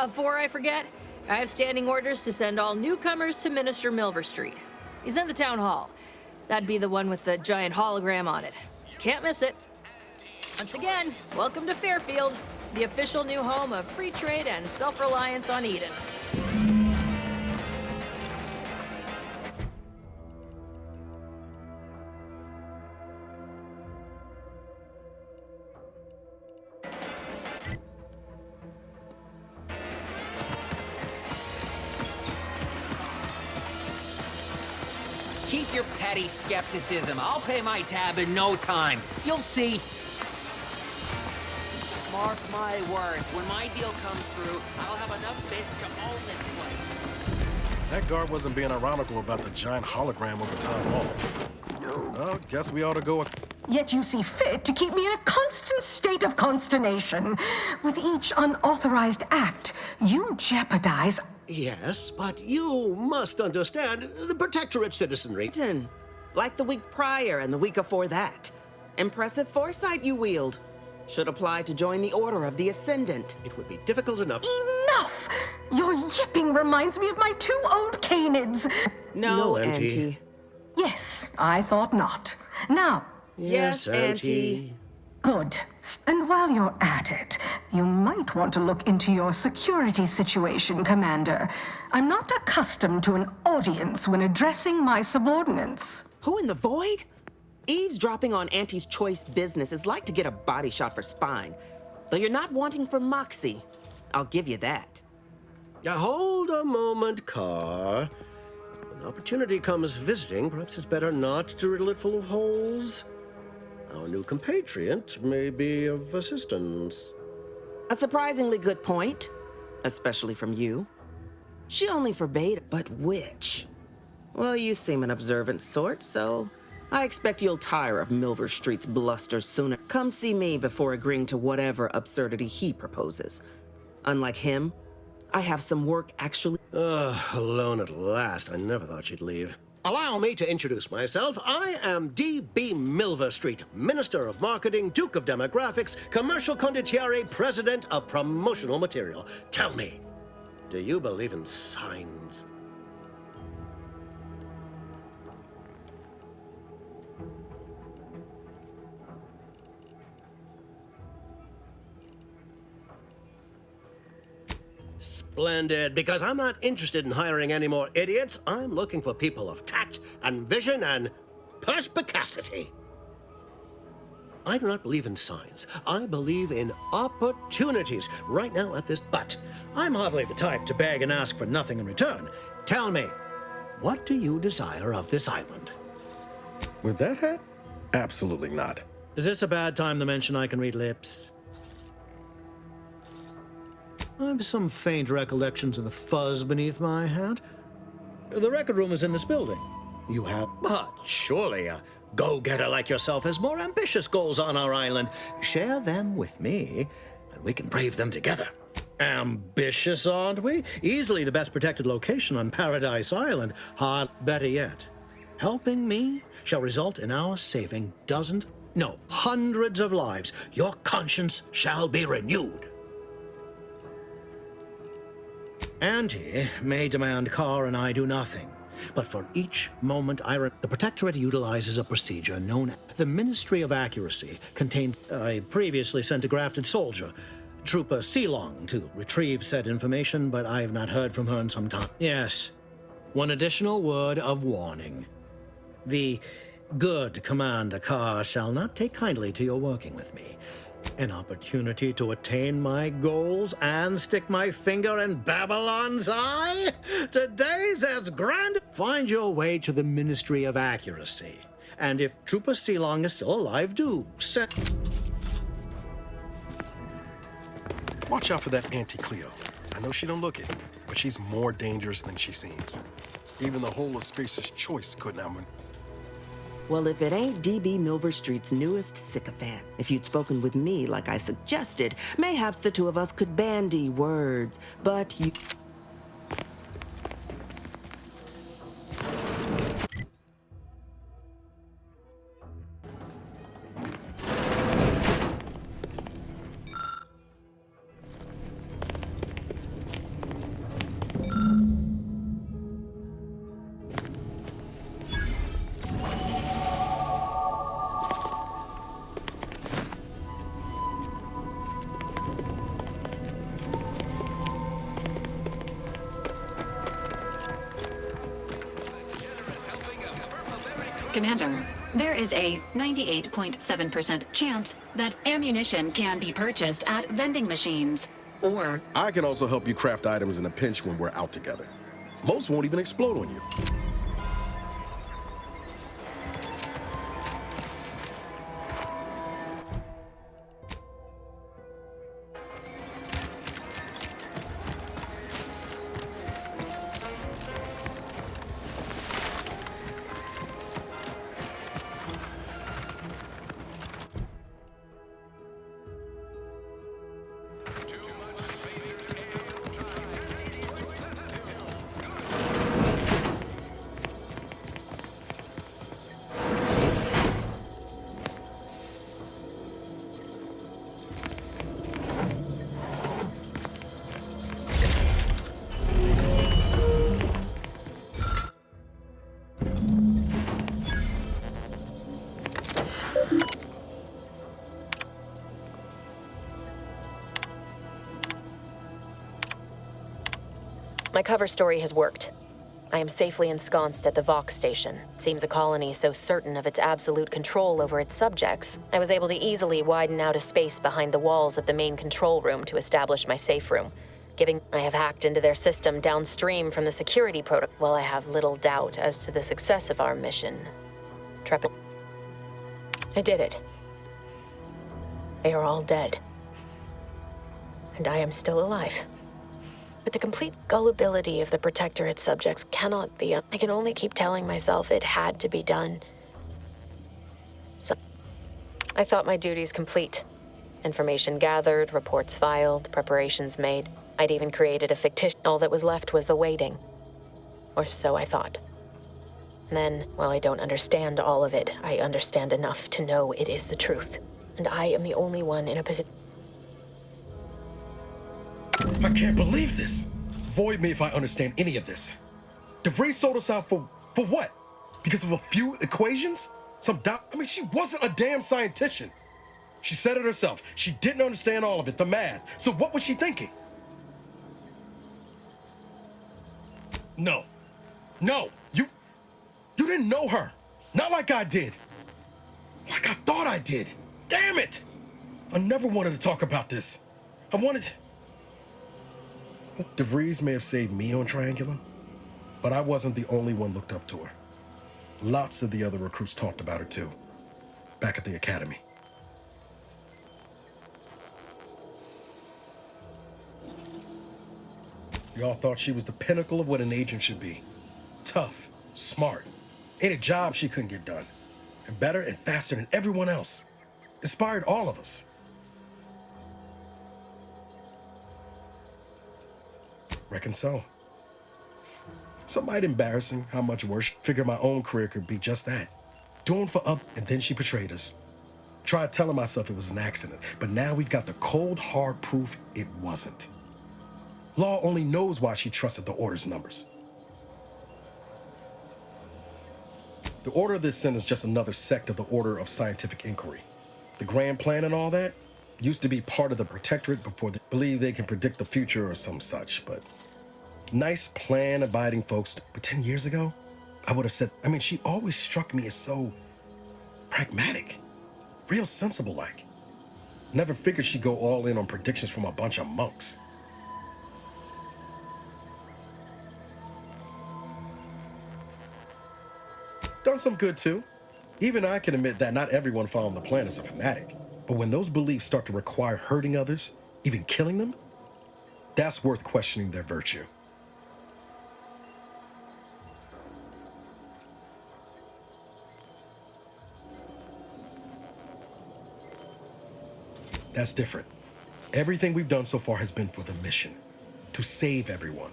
Before I forget, I have standing orders to send all newcomers to Minister Milverstreet. He's in the town hall. That'd be the one with the giant hologram on it. Can't miss it. Once again, welcome to Fairfield, the official new home of free trade and self-reliance on Eden. Keep your petty skepticism. I'll pay my tab in no time. You'll see. Mark my words, when my deal comes through, I'll have enough bits to own this place. That guard wasn't being ironical about the giant hologram over Town Hall. Well, guess we ought to go. Yet you see fit to keep me in a constant state of consternation. With each unauthorized act, you jeopardize. Yes, but you must understand the Protectorate citizenry. Like the week prior and the week before that. Impressive foresight you wield. Should apply to join the Order of the Ascendant. It would be difficult enough. Enough! Your yipping reminds me of my two old canids. No, Auntie. Yes, I thought not. Now... Yes, Auntie. Good. And while you're at it, you might want to look into your security situation, Commander. I'm not accustomed to an audience when addressing my subordinates. Who in the void? Eavesdropping on Auntie's choice business is like to get a body shot for spine. Though you're not wanting for Moxie. I'll give you that. Hold a moment, Carr. When opportunity comes visiting, perhaps it's better not to riddle it full of holes. Our new compatriot may be of assistance. A surprisingly good point, especially from you. She only forbade, but which? Well, you seem an observant sort, so I expect you'll tire of Milver Street's bluster sooner. Come see me before agreeing to whatever absurdity he proposes. Unlike him, I have some work actually... Alone at last. I never thought she'd leave. Allow me to introduce myself. I am D.B. Milver Street, Minister of Marketing, Duke of Demographics, Commercial Condottiere, President of Promotional Material. Tell me, do you believe in signs? Splendid, because I'm not interested in hiring any more idiots. I'm looking for people of tact and vision and perspicacity. I do not believe in signs. I believe in opportunities right now at this. But I'm hardly the type to beg and ask for nothing in return. Tell me, what do you desire of this island? With that hat? Absolutely not. Is this a bad time to mention I can read lips? I have some faint recollections of the fuzz beneath my hat. The record room is in this building. You have... But surely a go-getter like yourself has more ambitious goals on our island. Share them with me, and we can brave them together. Ambitious, aren't we? Easily the best protected location on Paradise Island. Better yet, helping me shall result in our saving dozens, no, hundreds of lives. Your conscience shall be renewed. Auntie may demand Carr and I do nothing, but for each moment the Protectorate utilizes a procedure known as the Ministry of Accuracy. I previously sent a grafted soldier, Trooper Sealong, to retrieve said information, but I have not heard from her in some time. Yes, one additional word of warning. The good Commander Carr shall not take kindly to your working with me. An opportunity to attain my goals and stick my finger in Babylon's eye? Today's as grand. Find your way to the Ministry of Accuracy. And if Trooper Sealong is still alive, do send... Watch out for that Auntie Cleo. I know she don't look it, but she's more dangerous than she seems. Even the whole of Spacer's Choice couldn't have... Well, if it ain't D.B. Milver Street's newest sycophant, if you'd spoken with me like I suggested, mayhaps the two of us could bandy words, but you... Commander, there is a 98.7% chance that ammunition can be purchased at vending machines, or... I can also help you craft items in a pinch when we're out together. Most won't even explode on you. My cover story has worked. I am safely ensconced at the Vox station. Seems a colony so certain of its absolute control over its subjects, I was able to easily widen out a space behind the walls of the main control room to establish my safe room. I have hacked into their system downstream from the security protocol. While I have little doubt as to the success of our mission, I did it. They are all dead. And I am still alive. But the complete gullibility of the Protectorate subjects cannot be. I can only keep telling myself it had to be done. So, I thought my duties complete. Information gathered, reports filed, preparations made. I'd even created a fictitious. All that was left was the waiting. Or so I thought. And then, while I don't understand all of it, I understand enough to know it is the truth. And I am the only one in a position. I can't believe this. Void me if I understand any of this. DeVries sold us out for what? Because of a few equations? She wasn't a damn scientist. She said it herself. She didn't understand all of it, the math. So what was she thinking? No. You didn't know her. Not like I did. Like I thought I did. Damn it! I never wanted to talk about this. DeVries may have saved me on Triangulum, but I wasn't the only one looked up to her. Lots of the other recruits talked about her too, back at the academy. Y'all thought she was the pinnacle of what an agent should be. Tough, smart, ain't a job she couldn't get done. And better and faster than everyone else. Inspired all of us. Reckon so. Some might embarrassing how much worse. Figured my own career could be just that. Doing for others, and then she betrayed us. Tried telling myself it was an accident, but now we've got the cold, hard proof it wasn't. Law only knows why she trusted the Order's numbers. The Order of this sin is just another sect of the Order of Scientific Inquiry. The grand plan and all that used to be part of the Protectorate before they believe they can predict the future or some such, but nice plan-abiding folks. But 10 years ago, I would have said, she always struck me as so pragmatic, real sensible-like. Never figured she'd go all in on predictions from a bunch of monks. Done some good too. Even I can admit that not everyone following the plan is a fanatic. But when those beliefs start to require hurting others, even killing them, that's worth questioning their virtue. That's different. Everything we've done so far has been for the mission, to save everyone.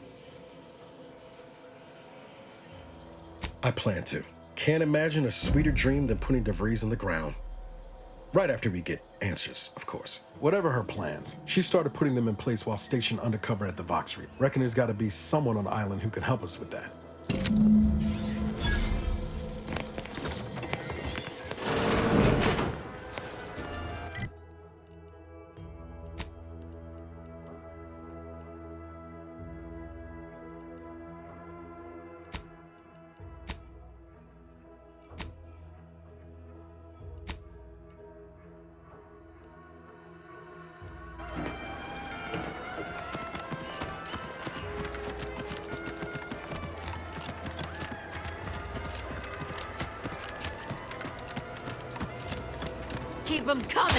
I plan to. Can't imagine a sweeter dream than putting DeVries in the ground. Right after we get answers, of course. Whatever her plans, she started putting them in place while stationed undercover at the Vox Reef. Reckon there's gotta be someone on the island who can help us with that. Keep them coming!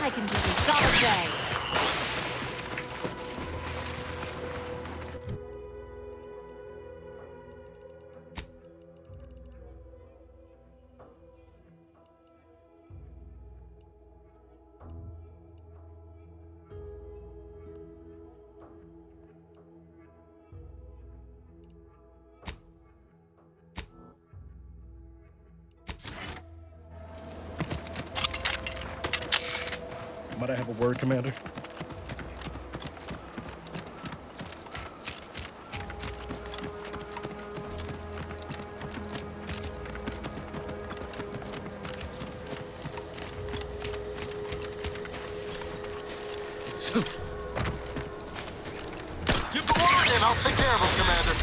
I can do this all day! Might I have a word, Commander? You go on then, I'll I'll take care of him, Commander.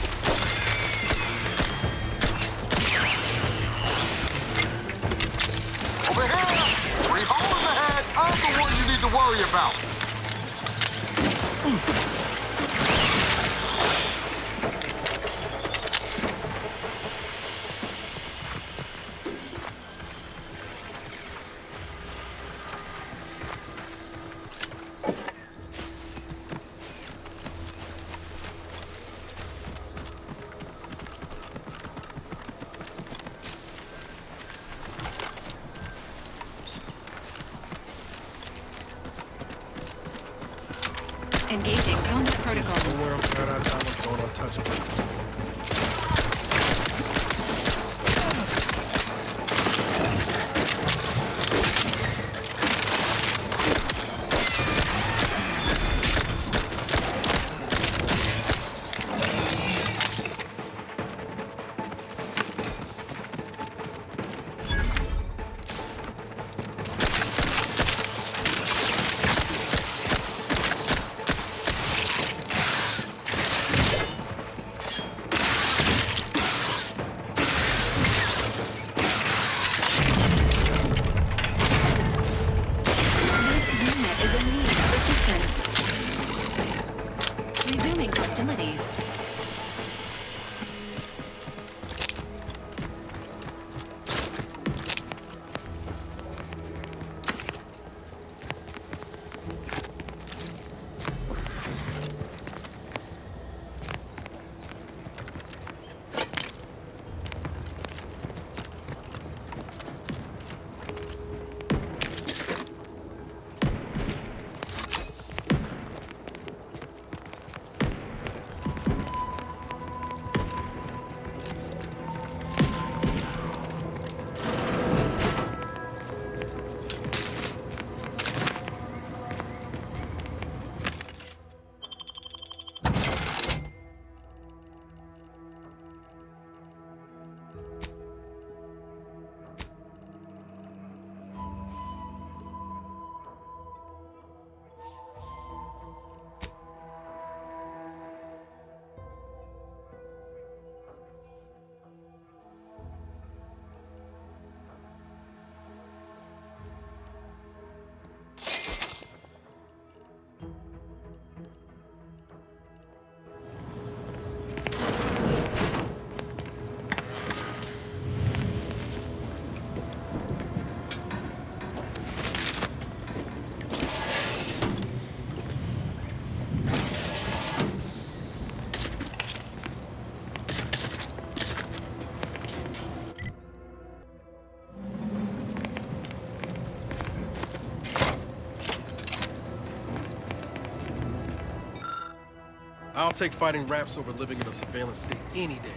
Over here! 3 holes ahead! I'm the one you need to worry about. Engaging combat protocols. Somewhere in Paradise Island's going on touch points. Hostilities. I'll take fighting raps over living in a surveillance state any day.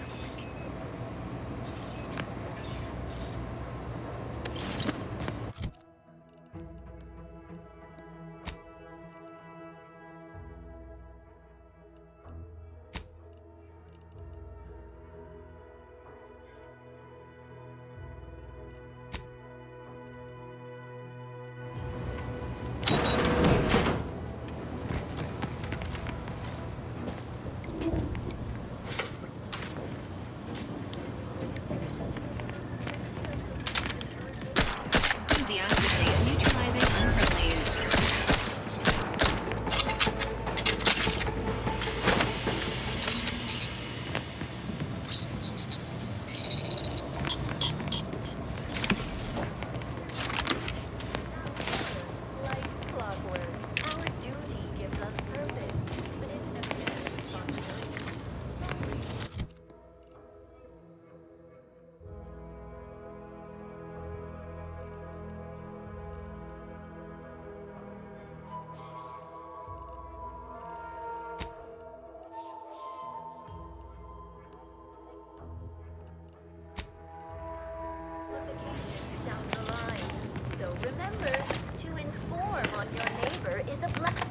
Down the line. So remember, to inform on your neighbor is a blessing.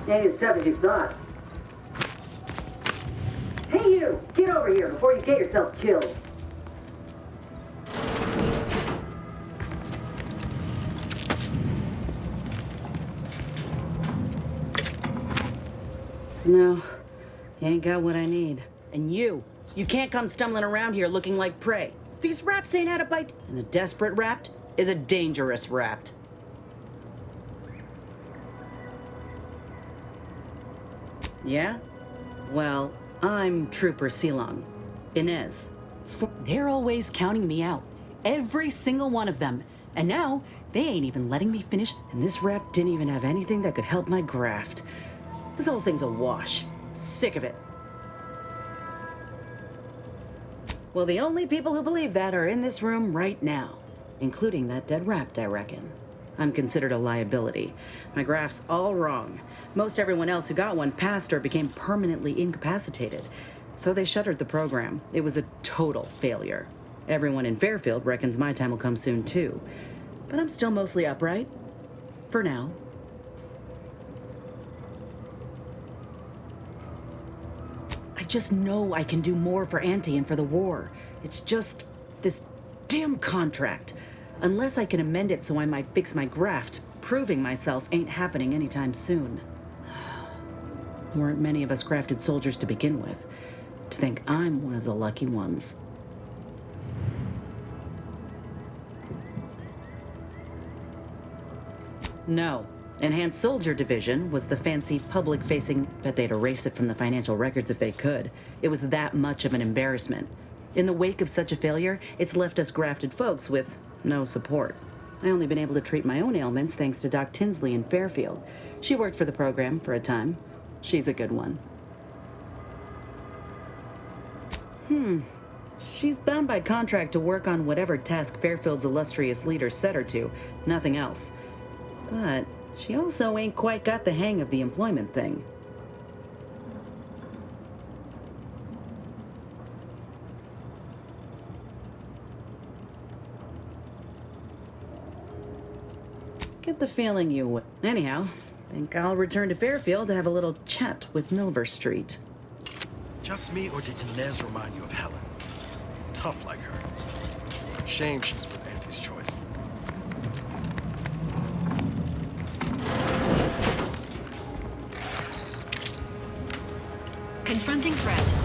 Ain't as tough as you thought. Hey you! Get over here before you get yourself killed. No, you ain't got what I need. And you can't come stumbling around here looking like prey. These raps ain't had a bite, and a desperate rapt is a dangerous rapt. Yeah? Well, I'm Trooper Silong. Inez. They're always counting me out. Every single one of them. And now, they ain't even letting me finish, and this rap didn't even have anything that could help my graft. This whole thing's a wash. Sick of it. Well, the only people who believe that are in this room right now, including that dead rapt, I reckon. I'm considered a liability. My graph's all wrong. Most everyone else who got one passed or became permanently incapacitated. So they shuttered the program. It was a total failure. Everyone in Fairfield reckons my time will come soon, too. But I'm still mostly upright. For now. I just know I can do more for Auntie and for the war. It's just this damn contract. Unless I can amend it so I might fix my graft, proving myself ain't happening anytime soon. Weren't many of us grafted soldiers to begin with. To think I'm one of the lucky ones. No. Enhanced Soldier Division was the fancy public-facing, bet they'd erase it from the financial records if they could. It was that much of an embarrassment. In the wake of such a failure, it's left us grafted folks with no support. I only been able to treat my own ailments thanks to Doc Tinsley in Fairfield. She worked for the program for a time. She's a good one. She's bound by contract to work on whatever task Fairfield's illustrious leader set her to, nothing else. But she also ain't quite got the hang of the employment thing. Get the feeling you would. Anyhow, think I'll return to Fairfield to have a little chat with Milver Street. Just me, or did Inez remind you of Helen? Tough like her. Shame she's with Auntie's choice. Confronting threat.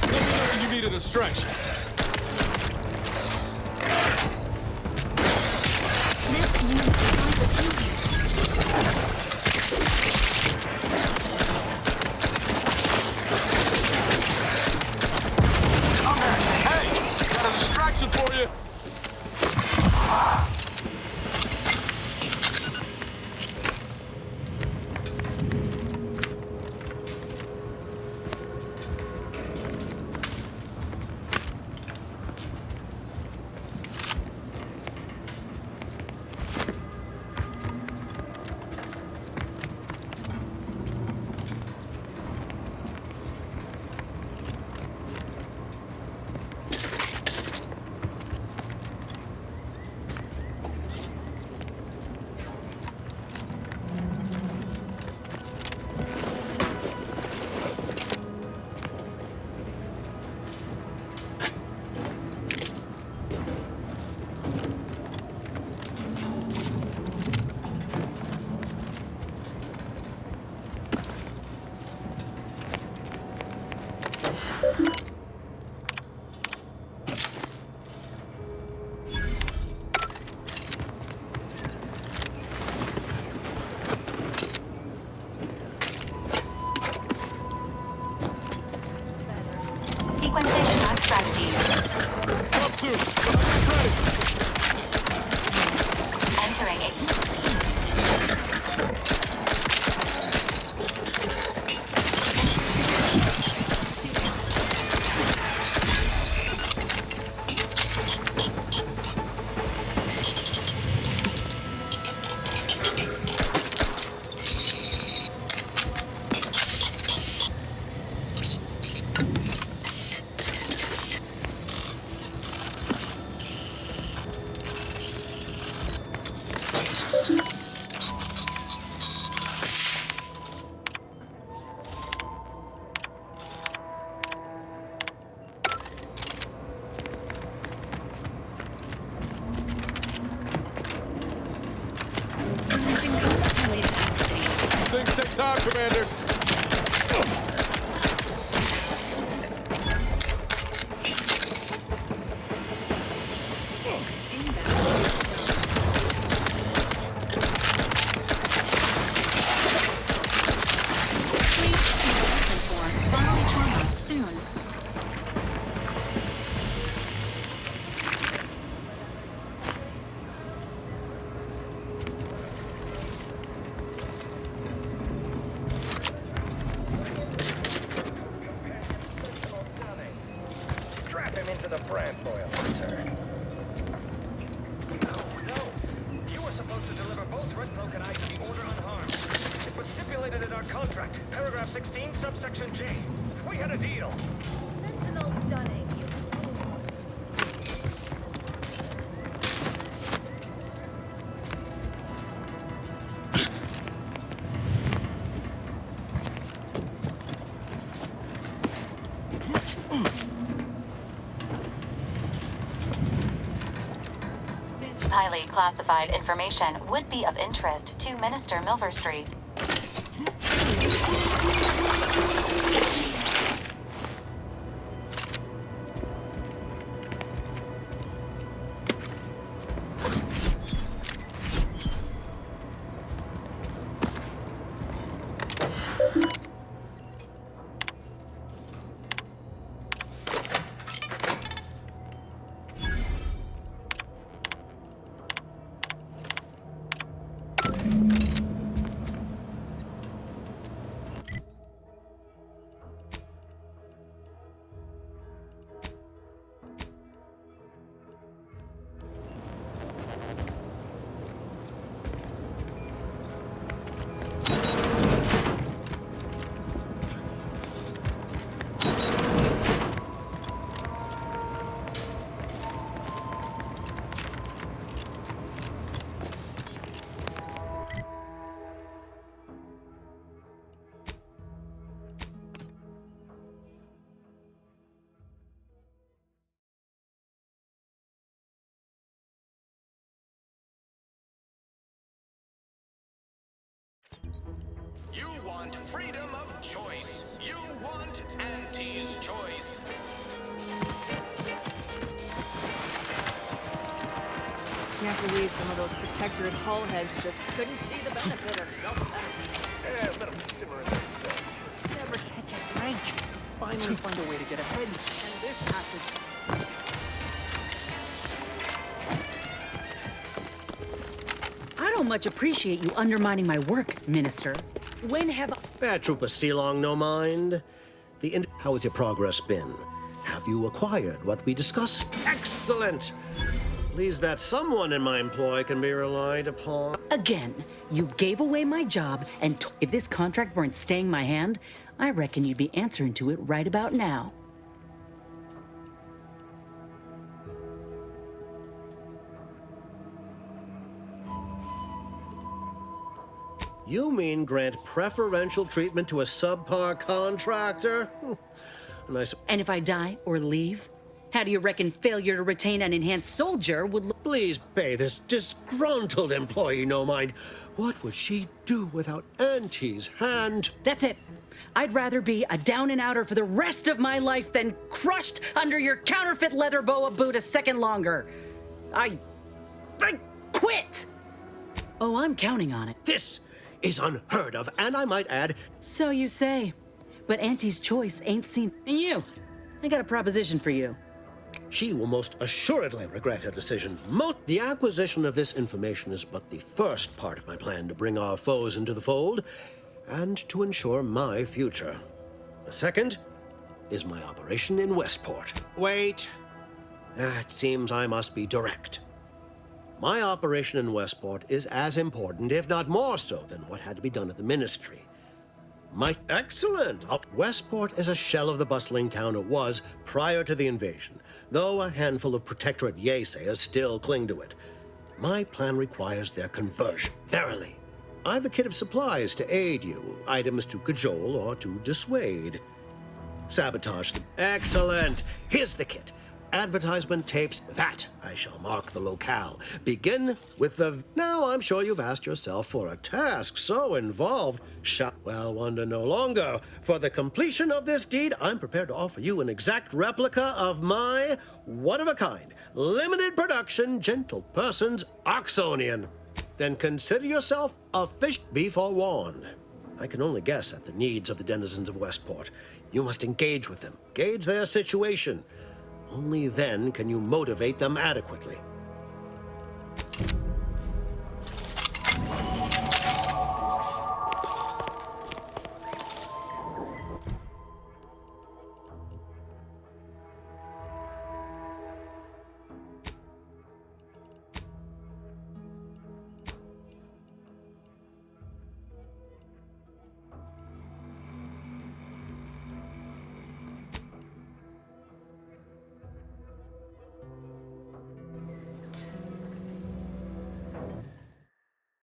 Let me know when you need a distraction. This unit provides us healers. Hey, got a distraction for you. Sequencing attack strategies. Up to. Entering it. Commander. Bodily trauma soon. Strap him into the brand loyal, sir. No. You were supposed to deliver both Red Cloak and I to the Order unharmed. It was stipulated in our contract, paragraph 16, subsection J. We had a deal. Sentinel Dunning, you Highly classified information would be of interest to Minister Milverstreet. You want freedom of choice. You want Auntie's choice. Can't believe some of those Protectorate hull heads just couldn't see the benefit of self-therapy. Yeah, let him simmer in there. Never catch a break. Finally find a way to get ahead, and this happens. I don't much appreciate you undermining my work, Minister. When have I... Bad Trooper Sealong, no mind. How has your progress been? Have you acquired what we discussed? Excellent! Please that someone in my employ can be relied upon. Again, you gave away my job, and if this contract weren't staying my hand, I reckon you'd be answering to it right about now. You mean grant preferential treatment to a subpar contractor? And if I die or leave, how do you reckon failure to retain an enhanced soldier would look? Please pay this disgruntled employee no mind. What would she do without Auntie's hand? That's it. I'd rather be a down-and-outer for the rest of my life than crushed under your counterfeit leather boa boot a second longer. I quit! Oh, I'm counting on it. This is unheard of, and I might add... So you say. But Auntie's choice ain't seen... And you, I got a proposition for you. She will most assuredly regret her decision. The acquisition of this information is but the first part of my plan to bring our foes into the fold and to ensure my future. The second is my operation in Westport. Wait. It seems I must be direct. My operation in Westport is as important, if not more so, than what had to be done at the Ministry. Excellent! Westport is a shell of the bustling town it was prior to the invasion, though a handful of Protectorate Yesayers still cling to it. My plan requires their conversion. Verily. I've a kit of supplies to aid you, items to cajole or to dissuade. Sabotage them. Excellent! Here's the kit. advertisement tapes, that I shall mark the locale. Begin with the... Now, I'm sure you've asked yourself for a task so involved. Well, wonder no longer. For the completion of this deed, I'm prepared to offer you an exact replica of my one-of-a-kind, limited production, gentle person's Oxonian. Then consider yourself a fish. Be forewarned. I can only guess at the needs of the denizens of Westport. You must engage with them, gauge their situation. Only then can you motivate them adequately.